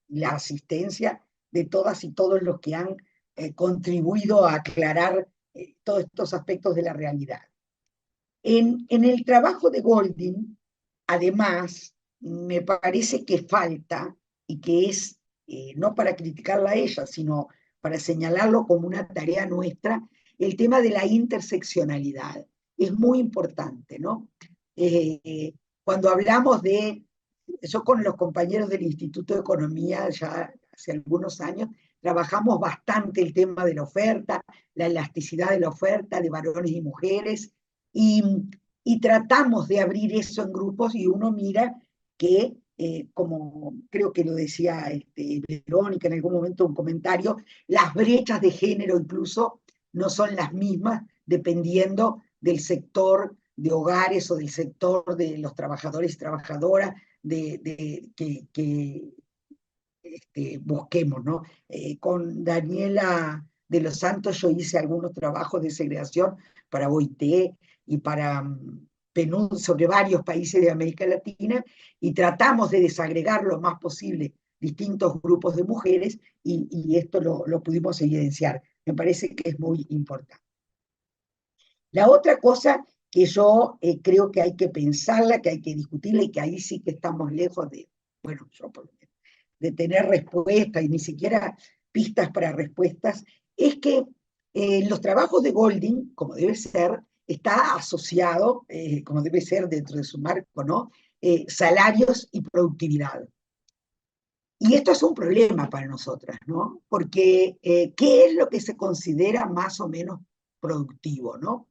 la asistencia de todas y todos los que han contribuido a aclarar todos estos aspectos de la realidad. En el trabajo de Golding, además, me parece que falta, y que es, no para criticarla a ella, sino para señalarlo como una tarea nuestra, el tema de la interseccionalidad. Es muy importante, ¿no? Cuando hablamos yo con los compañeros del Instituto de Economía, ya hace algunos años, trabajamos bastante el tema de la oferta, la elasticidad de la oferta de varones y mujeres, y tratamos de abrir eso en grupos, y uno mira que, como creo que lo decía Verónica en algún momento, un comentario, las brechas de género incluso no son las mismas dependiendo del sector de hogares o del sector de los trabajadores y trabajadoras que busquemos, ¿no? Con Daniela de los Santos yo hice algunos trabajos de segregación para OIT y para PNUD sobre varios países de América Latina y tratamos de desagregar lo más posible distintos grupos de mujeres y esto lo pudimos evidenciar. Me parece que es muy importante. La otra cosa que yo creo que hay que pensarla, que hay que discutirla y que ahí sí que estamos lejos de, bueno, yo por lo menos, de tener respuestas y ni siquiera pistas para respuestas, es que los trabajos de Golding, como debe ser, está asociado, como debe ser dentro de su marco, ¿no? Salarios y productividad. Y esto es un problema para nosotras, ¿no? Porque ¿qué es lo que se considera más o menos productivo, ¿no?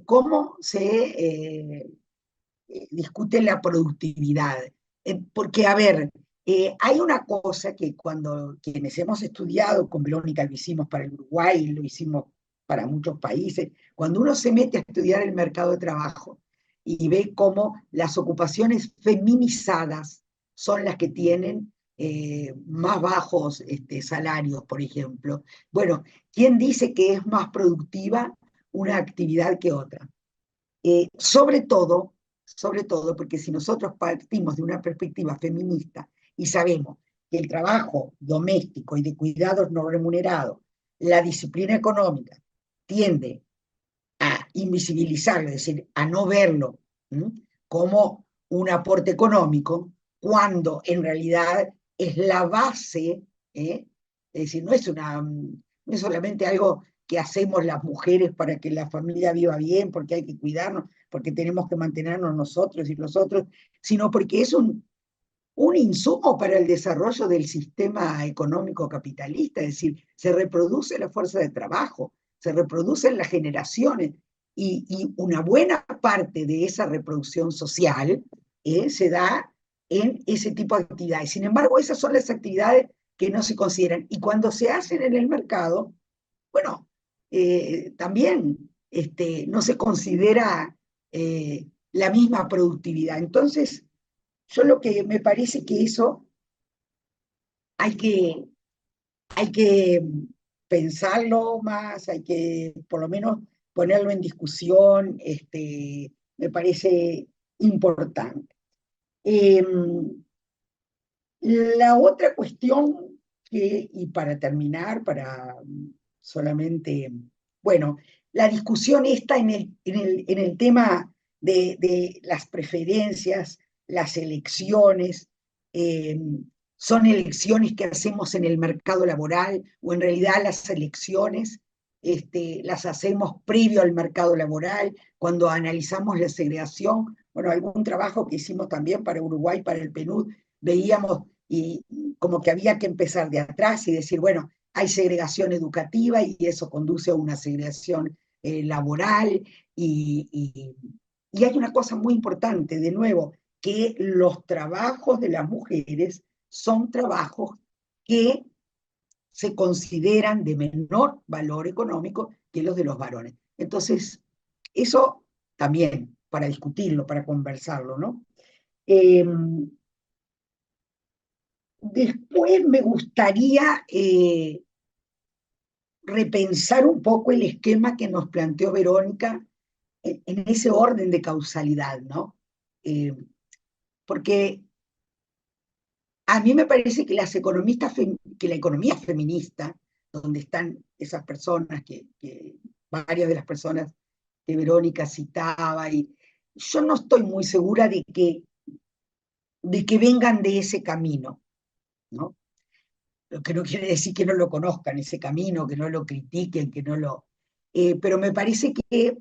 ¿Cómo se discute la productividad? Porque, a ver, hay una cosa que cuando quienes hemos estudiado, con Verónica lo hicimos para el Uruguay, lo hicimos para muchos países, cuando uno se mete a estudiar el mercado de trabajo y ve cómo las ocupaciones feminizadas son las que tienen más bajos salarios, por ejemplo. Bueno, ¿quién dice que es más productiva una actividad que otra? Sobre todo, porque si nosotros partimos de una perspectiva feminista y sabemos que el trabajo doméstico y de cuidados no remunerados, la disciplina económica, tiende a invisibilizarlo, es decir, a no verlo como un aporte económico, cuando en realidad es la base, es decir, no es solamente algo que hacemos las mujeres para que la familia viva bien, porque hay que cuidarnos, porque tenemos que mantenernos nosotros y los otros, sino porque es un insumo para el desarrollo del sistema económico capitalista, es decir, se reproduce la fuerza de trabajo, se reproducen las generaciones, y una buena parte de esa reproducción social se da en ese tipo de actividades. Sin embargo, esas son las actividades que no se consideran, y cuando se hacen en el mercado, bueno, también no se considera la misma productividad. Entonces, yo lo que me parece que eso hay que pensarlo más, hay que por lo menos ponerlo en discusión, me parece importante. La otra cuestión y para terminar, para solamente, bueno, la discusión está en el tema de las preferencias, las elecciones, son elecciones que hacemos en el mercado laboral, o en realidad las elecciones las hacemos previo al mercado laboral, cuando analizamos la segregación. Bueno, algún trabajo que hicimos también para Uruguay, para el PNUD, veíamos y como que había que empezar de atrás y decir, bueno, hay segregación educativa y eso conduce a una segregación laboral, y hay una cosa muy importante, de nuevo, que los trabajos de las mujeres son trabajos que se consideran de menor valor económico que los de los varones. Entonces, eso también para discutirlo, para conversarlo, ¿no? Después me gustaría repensar un poco el esquema que nos planteó Verónica en ese orden de causalidad, ¿no? Porque a mí me parece que que la economía feminista, donde están esas personas, varias de las personas que Verónica citaba, y yo no estoy muy segura de que vengan de ese camino, ¿no? Lo que no quiere decir que no lo conozcan, ese camino, que no lo critiquen, que no lo... pero me parece que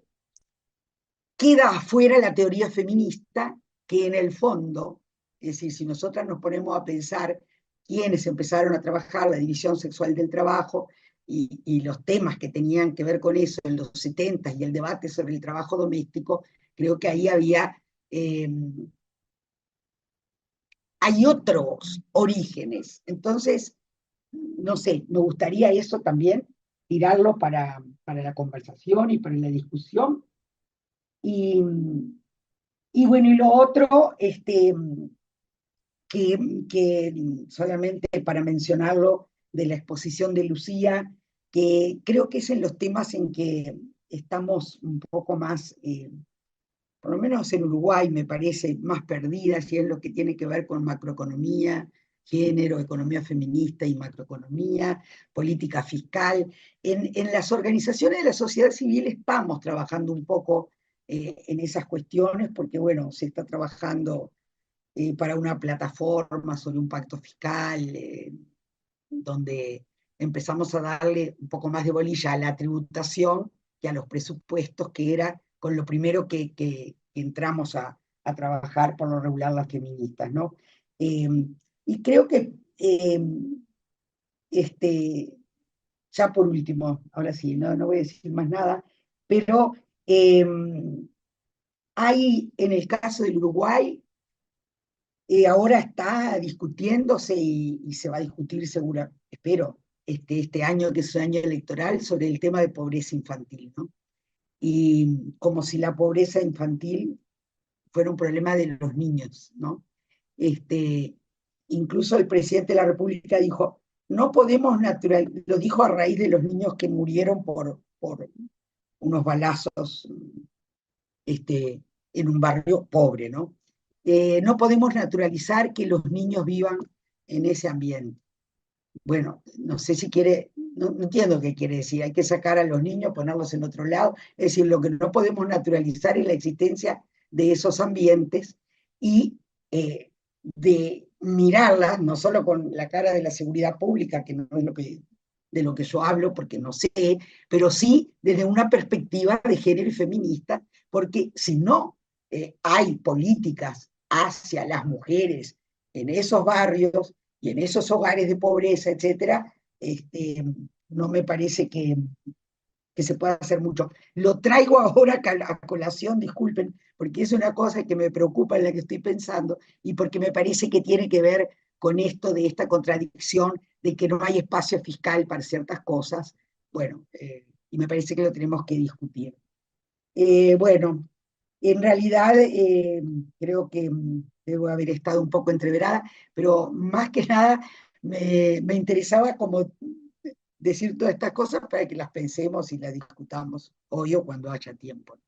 queda afuera la teoría feminista, que en el fondo, es decir, si nosotras nos ponemos a pensar quiénes empezaron a trabajar la división sexual del trabajo y los temas que tenían que ver con eso en los 70 y el debate sobre el trabajo doméstico, creo que ahí hay otros orígenes. Entonces, no sé, me gustaría eso también, tirarlo para la conversación y para la discusión. Y bueno, y lo otro, que solamente para mencionarlo, de la exposición de Lucía, que creo que es en los temas en que estamos un poco más por lo menos en Uruguay me parece más perdida, si es lo que tiene que ver con macroeconomía, género, economía feminista y macroeconomía, política fiscal. En las organizaciones de la sociedad civil estamos trabajando un poco en esas cuestiones, porque bueno, se está trabajando para una plataforma sobre un pacto fiscal, donde empezamos a darle un poco más de bolilla a la tributación que a los presupuestos, que era con lo primero que entramos a trabajar por lo regular las feministas, ¿no? Y creo que, ya por último, ahora sí, no voy a decir más nada, pero hay en el caso del Uruguay, ahora está discutiéndose y se va a discutir segura, espero, este año que es un año electoral, sobre el tema de pobreza infantil, ¿no? Y como si la pobreza infantil fuera un problema de los niños, ¿no? Incluso el presidente de la República dijo, no podemos lo dijo a raíz de los niños que murieron por unos balazos en un barrio pobre, ¿no? No podemos naturalizar que los niños vivan en ese ambiente. Bueno, no sé si quiere, no entiendo qué quiere decir, hay que sacar a los niños, ponerlos en otro lado, es decir, lo que no podemos naturalizar es la existencia de esos ambientes y de mirarlas, no solo con la cara de la seguridad pública, que no es de lo que yo hablo, porque no sé, pero sí desde una perspectiva de género y feminista, porque si no hay políticas hacia las mujeres en esos barrios y en esos hogares de pobreza, etcétera, no me parece que se pueda hacer mucho. Lo traigo ahora a colación, disculpen, porque es una cosa que me preocupa, en la que estoy pensando, y porque me parece que tiene que ver con esto de esta contradicción de que no hay espacio fiscal para ciertas cosas. Bueno, y me parece que lo tenemos que discutir. Bueno, en realidad creo que debo haber estado un poco entreverada, pero más que nada me interesaba como decir todas estas cosas para que las pensemos y las discutamos hoy o cuando haya tiempo.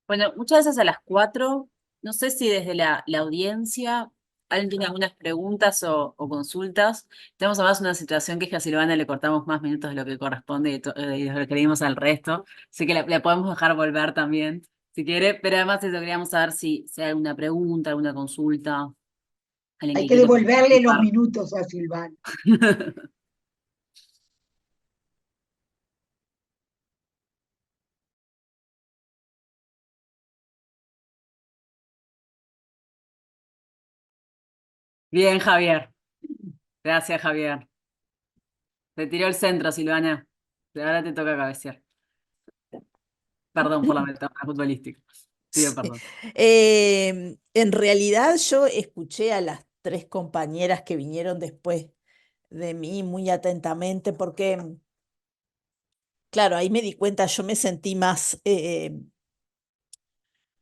Bueno, muchas veces a las 4, no sé si desde la audiencia alguien tiene algunas preguntas o consultas. Tenemos además una situación que es que a Silvana le cortamos más minutos de lo que corresponde y de lo que le dimos al resto, así que la podemos dejar volver también, si quiere, pero además eso queríamos saber si hay alguna pregunta, alguna consulta, alguien Hay que que quiera devolverle los participar. minutos a Silvana. Bien, Javier. Gracias, Javier. Te tiró el centro, Silvana. Ahora te toca cabecear. Perdón por la metáfora futbolística. Pido Sí. perdón. En realidad yo escuché a las tres compañeras que vinieron después de mí muy atentamente porque, claro, ahí me di cuenta, yo me sentí más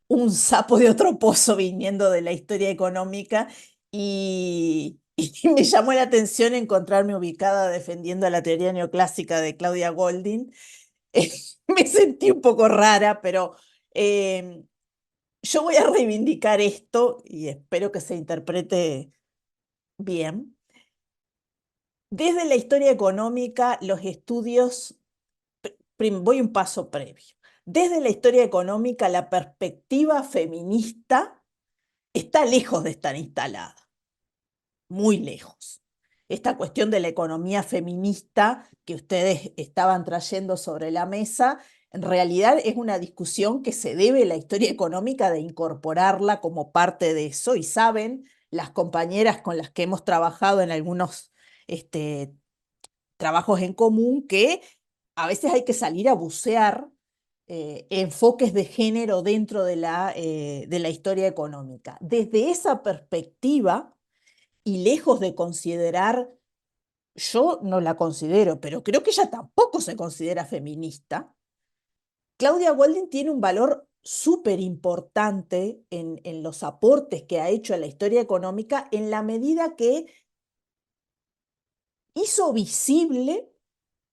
un sapo de otro pozo viniendo de la historia económica y me llamó la atención encontrarme ubicada defendiendo la teoría neoclásica de Claudia Goldin. Me sentí un poco rara, pero eh, yo voy a reivindicar esto y espero que se interprete bien. Desde la historia económica, los estudios, voy un paso previo. Desde la historia económica, la perspectiva feminista está lejos de estar instalada, muy lejos. Esta cuestión de la economía feminista que ustedes estaban trayendo sobre la mesa, en realidad es una discusión que se debe a la historia económica de incorporarla como parte de eso, y saben las compañeras con las que hemos trabajado en algunos trabajos en común que a veces hay que salir a bucear enfoques de género dentro de la historia económica. Desde esa perspectiva, y lejos de considerar, yo no la considero, pero creo que ella tampoco se considera feminista, Claudia Goldin tiene un valor súper importante en los aportes que ha hecho a la historia económica en la medida que hizo visible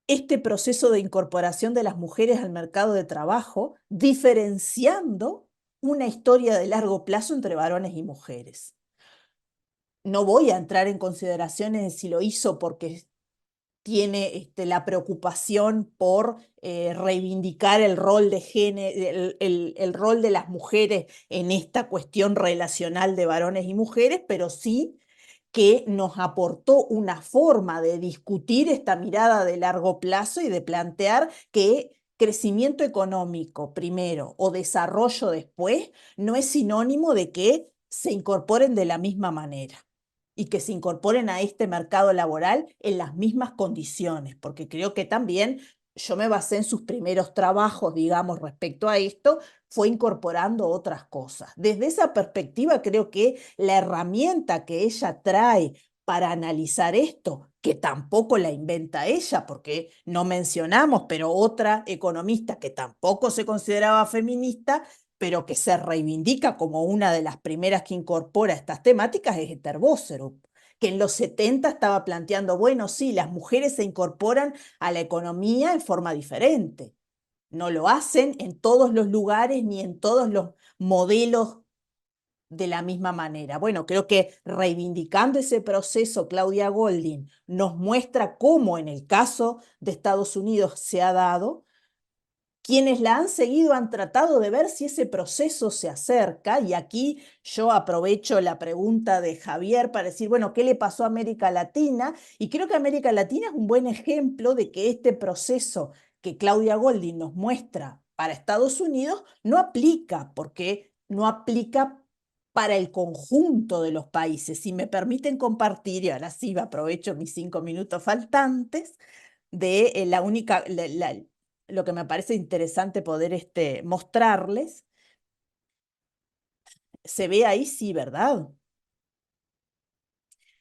este proceso de incorporación de las mujeres al mercado de trabajo, diferenciando una historia de largo plazo entre varones y mujeres. No voy a entrar en consideraciones de si lo hizo porque tiene la preocupación por reivindicar el rol de género, el rol de las mujeres en esta cuestión relacional de varones y mujeres, pero sí que nos aportó una forma de discutir esta mirada de largo plazo y de plantear que crecimiento económico primero o desarrollo después no es sinónimo de que se incorporen de la misma manera y que se incorporen a este mercado laboral en las mismas condiciones, porque creo que también yo me basé en sus primeros trabajos, digamos, respecto a esto, fue incorporando otras cosas. Desde esa perspectiva, creo que la herramienta que ella trae para analizar esto, que tampoco la inventa ella, porque no mencionamos, pero otra economista que tampoco se consideraba feminista, pero que se reivindica como una de las primeras que incorpora estas temáticas, es Esther Boserup, que en los 70 estaba planteando, bueno, sí, las mujeres se incorporan a la economía en forma diferente. No lo hacen en todos los lugares ni en todos los modelos de la misma manera. Bueno, creo que reivindicando ese proceso, Claudia Goldin nos muestra cómo en el caso de Estados Unidos se ha dado. Quienes la han seguido han tratado de ver si ese proceso se acerca, y aquí yo aprovecho la pregunta de Javier para decir, bueno, ¿qué le pasó a América Latina? Y creo que América Latina es un buen ejemplo de que este proceso que Claudia Goldin nos muestra para Estados Unidos no aplica, porque no aplica para el conjunto de los países. Si me permiten compartir, y ahora sí aprovecho mis 5 minutos faltantes, de la única, lo que me parece interesante poder mostrarles. Se ve ahí, sí, ¿verdad?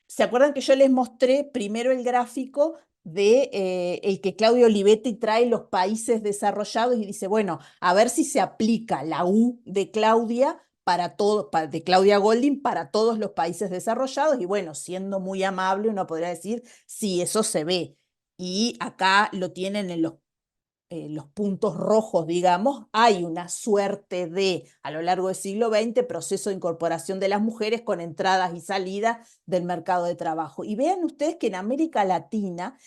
¿Se acuerdan que yo les mostré primero el gráfico de el que Claudio Olivetti trae los países desarrollados y dice, bueno, a ver si se aplica la U de Claudia de Claudia Goldin para todos los países desarrollados? Y bueno, siendo muy amable, uno podría decir, sí, eso se ve. Y acá lo tienen en los puntos rojos, digamos, hay una suerte de, a lo largo del siglo XX, proceso de incorporación de las mujeres con entradas y salidas del mercado de trabajo. Y vean ustedes que en América Latina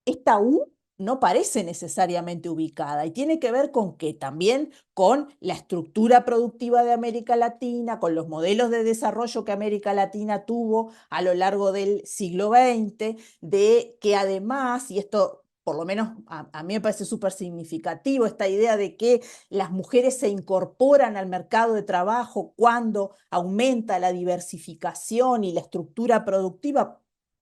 esta U no parece necesariamente ubicada y tiene que ver con qué, también con la estructura productiva de América Latina, con los modelos de desarrollo que América Latina tuvo a lo largo del siglo XX, de que además, y esto por lo menos a mí me parece súper significativo, esta idea de que las mujeres se incorporan al mercado de trabajo cuando aumenta la diversificación y la estructura productiva.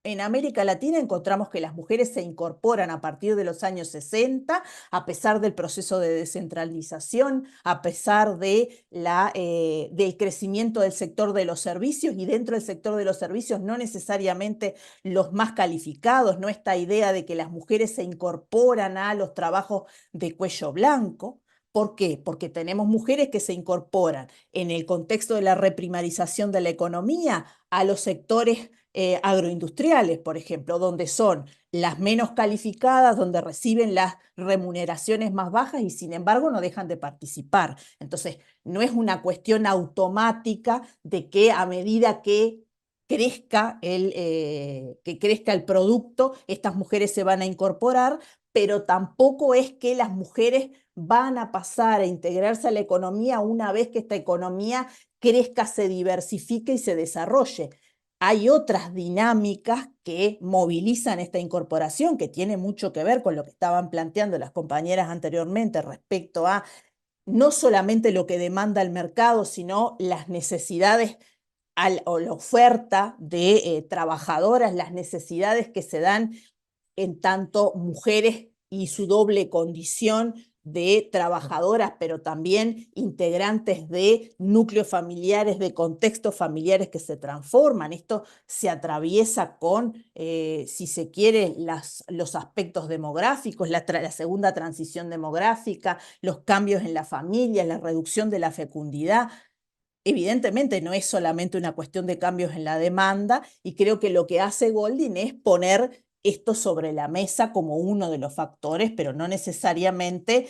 En América Latina encontramos que las mujeres se incorporan a partir de los años 60, a pesar del proceso de descentralización, a pesar del crecimiento del sector de los servicios, y dentro del sector de los servicios no necesariamente los más calificados, no esta idea de que las mujeres se incorporan a los trabajos de cuello blanco. ¿Por qué? Porque tenemos mujeres que se incorporan en el contexto de la reprimarización de la economía a los sectores agroindustriales, por ejemplo, donde son las menos calificadas, donde reciben las remuneraciones más bajas y sin embargo no dejan de participar. Entonces, no es una cuestión automática de que a medida que crezca el producto, estas mujeres se van a incorporar, pero tampoco es que las mujeres van a pasar a integrarse a la economía una vez que esta economía crezca, se diversifique y se desarrolle. Hay otras dinámicas que movilizan esta incorporación, que tiene mucho que ver con lo que estaban planteando las compañeras anteriormente respecto a no solamente lo que demanda el mercado, sino las necesidades o la oferta de trabajadoras, las necesidades que se dan en tanto mujeres y su doble condición de trabajadoras, pero también integrantes de núcleos familiares, de contextos familiares que se transforman. Esto se atraviesa con, si se quiere, los aspectos demográficos, la segunda transición demográfica, los cambios en la familia, la reducción de la fecundidad. Evidentemente no es solamente una cuestión de cambios en la demanda, y creo que lo que hace Goldin es poner esto sobre la mesa como uno de los factores, pero no necesariamente,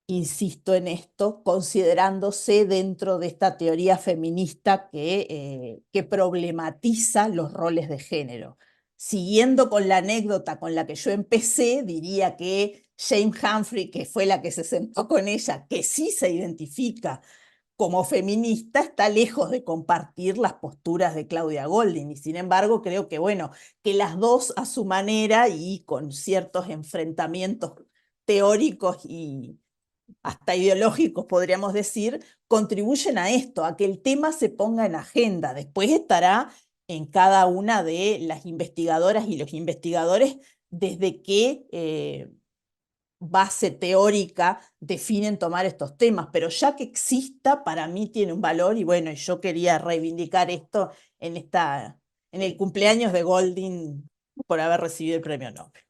insisto en esto, considerándose dentro de esta teoría feminista que problematiza los roles de género. Siguiendo con la anécdota con la que yo empecé, diría que Jane Humphrey, que fue la que se sentó con ella, que sí se identifica como feminista, está lejos de compartir las posturas de Claudia Goldin, y sin embargo creo que, bueno, que las dos a su manera y con ciertos enfrentamientos teóricos y hasta ideológicos, podríamos decir, contribuyen a esto, a que el tema se ponga en agenda. Después estará en cada una de las investigadoras y los investigadores desde qué base teórica definen tomar estos temas, pero ya que exista, para mí tiene un valor, y bueno, yo quería reivindicar esto en el cumpleaños de Goldin por haber recibido el premio Nobel.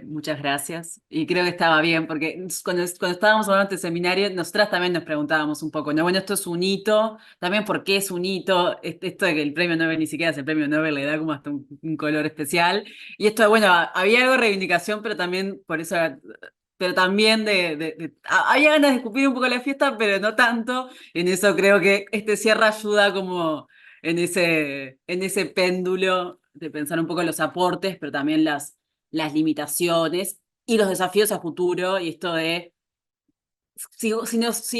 Muchas gracias. Y creo que estaba bien, porque cuando estábamos hablando de este seminario, nosotras también nos preguntábamos un poco, ¿no? Bueno, esto es un hito, también por qué es un hito, esto de que el premio Nobel ni siquiera es el premio Nobel, le da como hasta un color especial. Y esto, bueno, había algo de reivindicación, pero también por eso, pero también había ganas de escupir un poco la fiesta, pero no tanto. En eso creo que este cierre ayuda como en ese péndulo de pensar un poco los aportes, pero también las limitaciones y los desafíos a futuro, y esto de si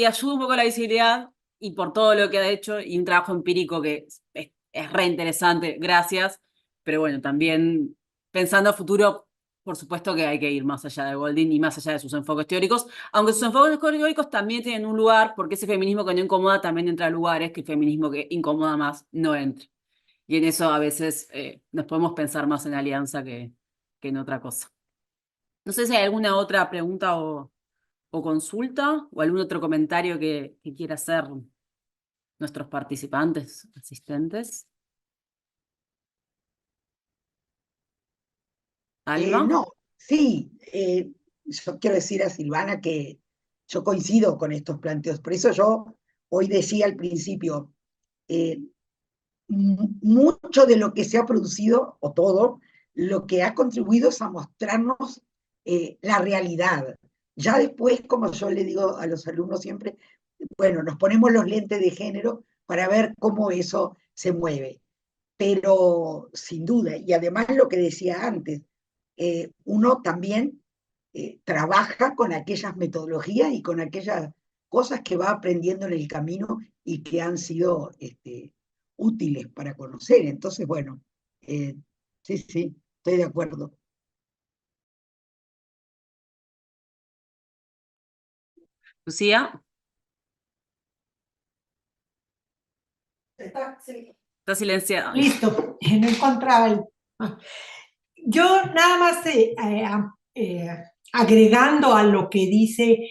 ayuda un poco a la visibilidad y por todo lo que ha hecho y un trabajo empírico que es re interesante, gracias, pero bueno, también pensando a futuro, por supuesto que hay que ir más allá de Goldin y más allá de sus enfoques teóricos, aunque sus enfoques teóricos también tienen un lugar, porque ese feminismo que no incomoda también entra a lugares que el feminismo que incomoda más no entra. Y en eso a veces nos podemos pensar más en alianza que en otra cosa. No sé si hay alguna otra pregunta o consulta o algún otro comentario que quiera hacer nuestros participantes, asistentes. ¿Alma? No, sí, yo quiero decir a Silvana que yo coincido con estos planteos. Por eso yo hoy decía al principio, mucho de lo que se ha producido, o todo, lo que ha contribuido es a mostrarnos la realidad. Ya después, como yo le digo a los alumnos siempre, bueno, nos ponemos los lentes de género para ver cómo eso se mueve. Pero sin duda, y además lo que decía antes, uno también trabaja con aquellas metodologías y con aquellas cosas que va aprendiendo en el camino y que han sido útiles para conocer. Entonces, bueno, sí, sí, estoy de acuerdo. Lucía, Sí. está silenciada. Listo, no encontraba el... Yo nada más agregando a lo que dice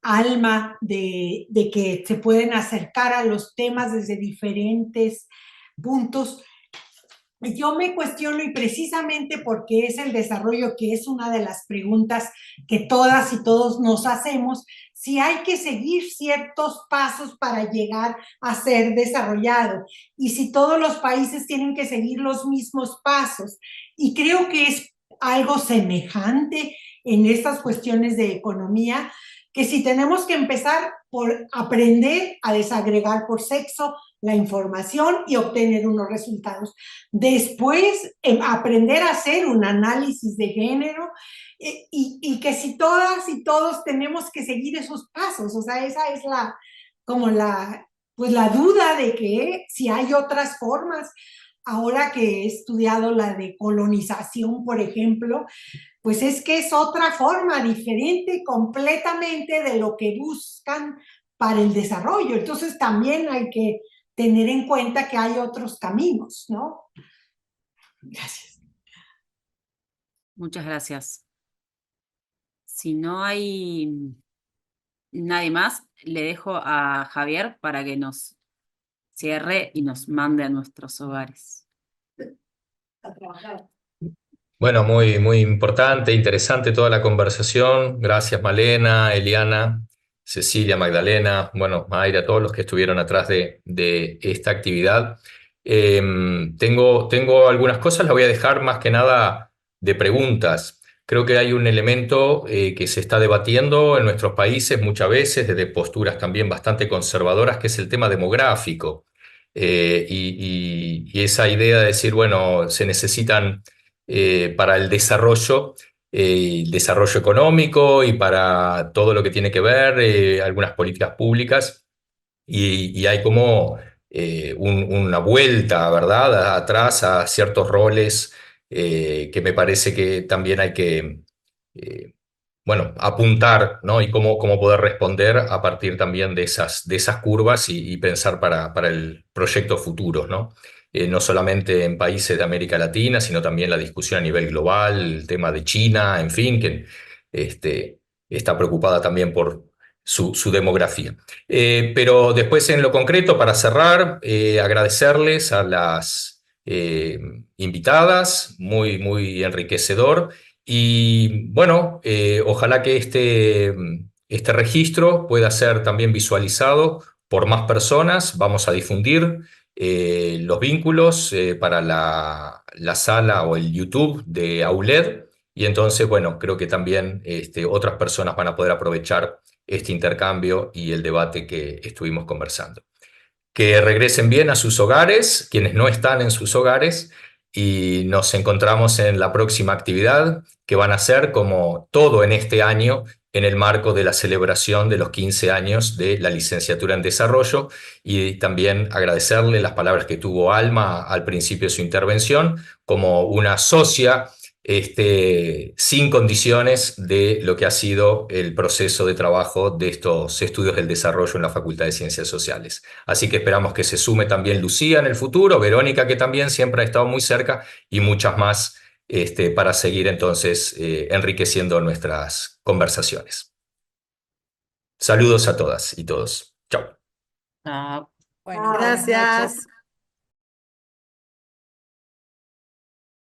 Alma de que se pueden acercar a los temas desde diferentes puntos, yo me cuestiono, y precisamente porque es el desarrollo, que es una de las preguntas que todas y todos nos hacemos, si hay que seguir ciertos pasos para llegar a ser desarrollado y si todos los países tienen que seguir los mismos pasos. Y creo que es algo semejante en estas cuestiones de economía, que si tenemos que empezar por aprender a desagregar por sexo la información y obtener unos resultados. Después, aprender a hacer un análisis de género y que si todas y todos tenemos que seguir esos pasos. O sea, esa es pues la duda de que si hay otras formas. Ahora que he estudiado la decolonización, por ejemplo, pues es que es otra forma diferente completamente de lo que buscan para el desarrollo. Entonces también hay que tener en cuenta que hay otros caminos, ¿no? Gracias. Muchas gracias. Si no hay nadie más, le dejo a Javier para que nos cierre y nos mande a nuestros hogares. A trabajar. Bueno, muy, muy importante, interesante toda la conversación. Gracias, Malena, Eliana, Cecilia, Magdalena, bueno, Mayra, todos los que estuvieron atrás de esta actividad. Tengo algunas cosas, las voy a dejar más que nada de preguntas. Creo que hay un elemento que se está debatiendo en nuestros países muchas veces, desde posturas también bastante conservadoras, que es el tema demográfico. Y esa idea de decir, bueno, se necesitan para el desarrollo económico y para todo lo que tiene que ver, algunas políticas públicas, y hay como una vuelta, ¿verdad?, atrás a ciertos roles que me parece que también hay que, eh, bueno, apuntar, ¿no? Y cómo poder responder a partir también de esas curvas y pensar para el proyecto futuro, ¿no? No solamente en países de América Latina, sino también la discusión a nivel global, el tema de China, en fin, que está preocupada también por su demografía. Pero después en lo concreto, para cerrar, agradecerles a las invitadas, muy, muy enriquecedor. Y bueno, ojalá que este registro pueda ser también visualizado por más personas. Vamos a difundir los vínculos para la sala o el YouTube de AULED. Y entonces, bueno, creo que también otras personas van a poder aprovechar este intercambio y el debate que estuvimos conversando. Que regresen bien a sus hogares, quienes no están en sus hogares, y nos encontramos en la próxima actividad, que van a ser, como todo en este año, en el marco de la celebración de los 15 años de la licenciatura en desarrollo, y también agradecerle las palabras que tuvo Alma al principio de su intervención, como una socia sin condiciones de lo que ha sido el proceso de trabajo de estos estudios del desarrollo en la Facultad de Ciencias Sociales. Así que esperamos que se sume también Lucía en el futuro, Verónica, que también siempre ha estado muy cerca, y muchas más para seguir entonces enriqueciendo nuestras conversaciones. Saludos a todas y todos. Chao. Ah, Bueno, Gracias. buenas noches.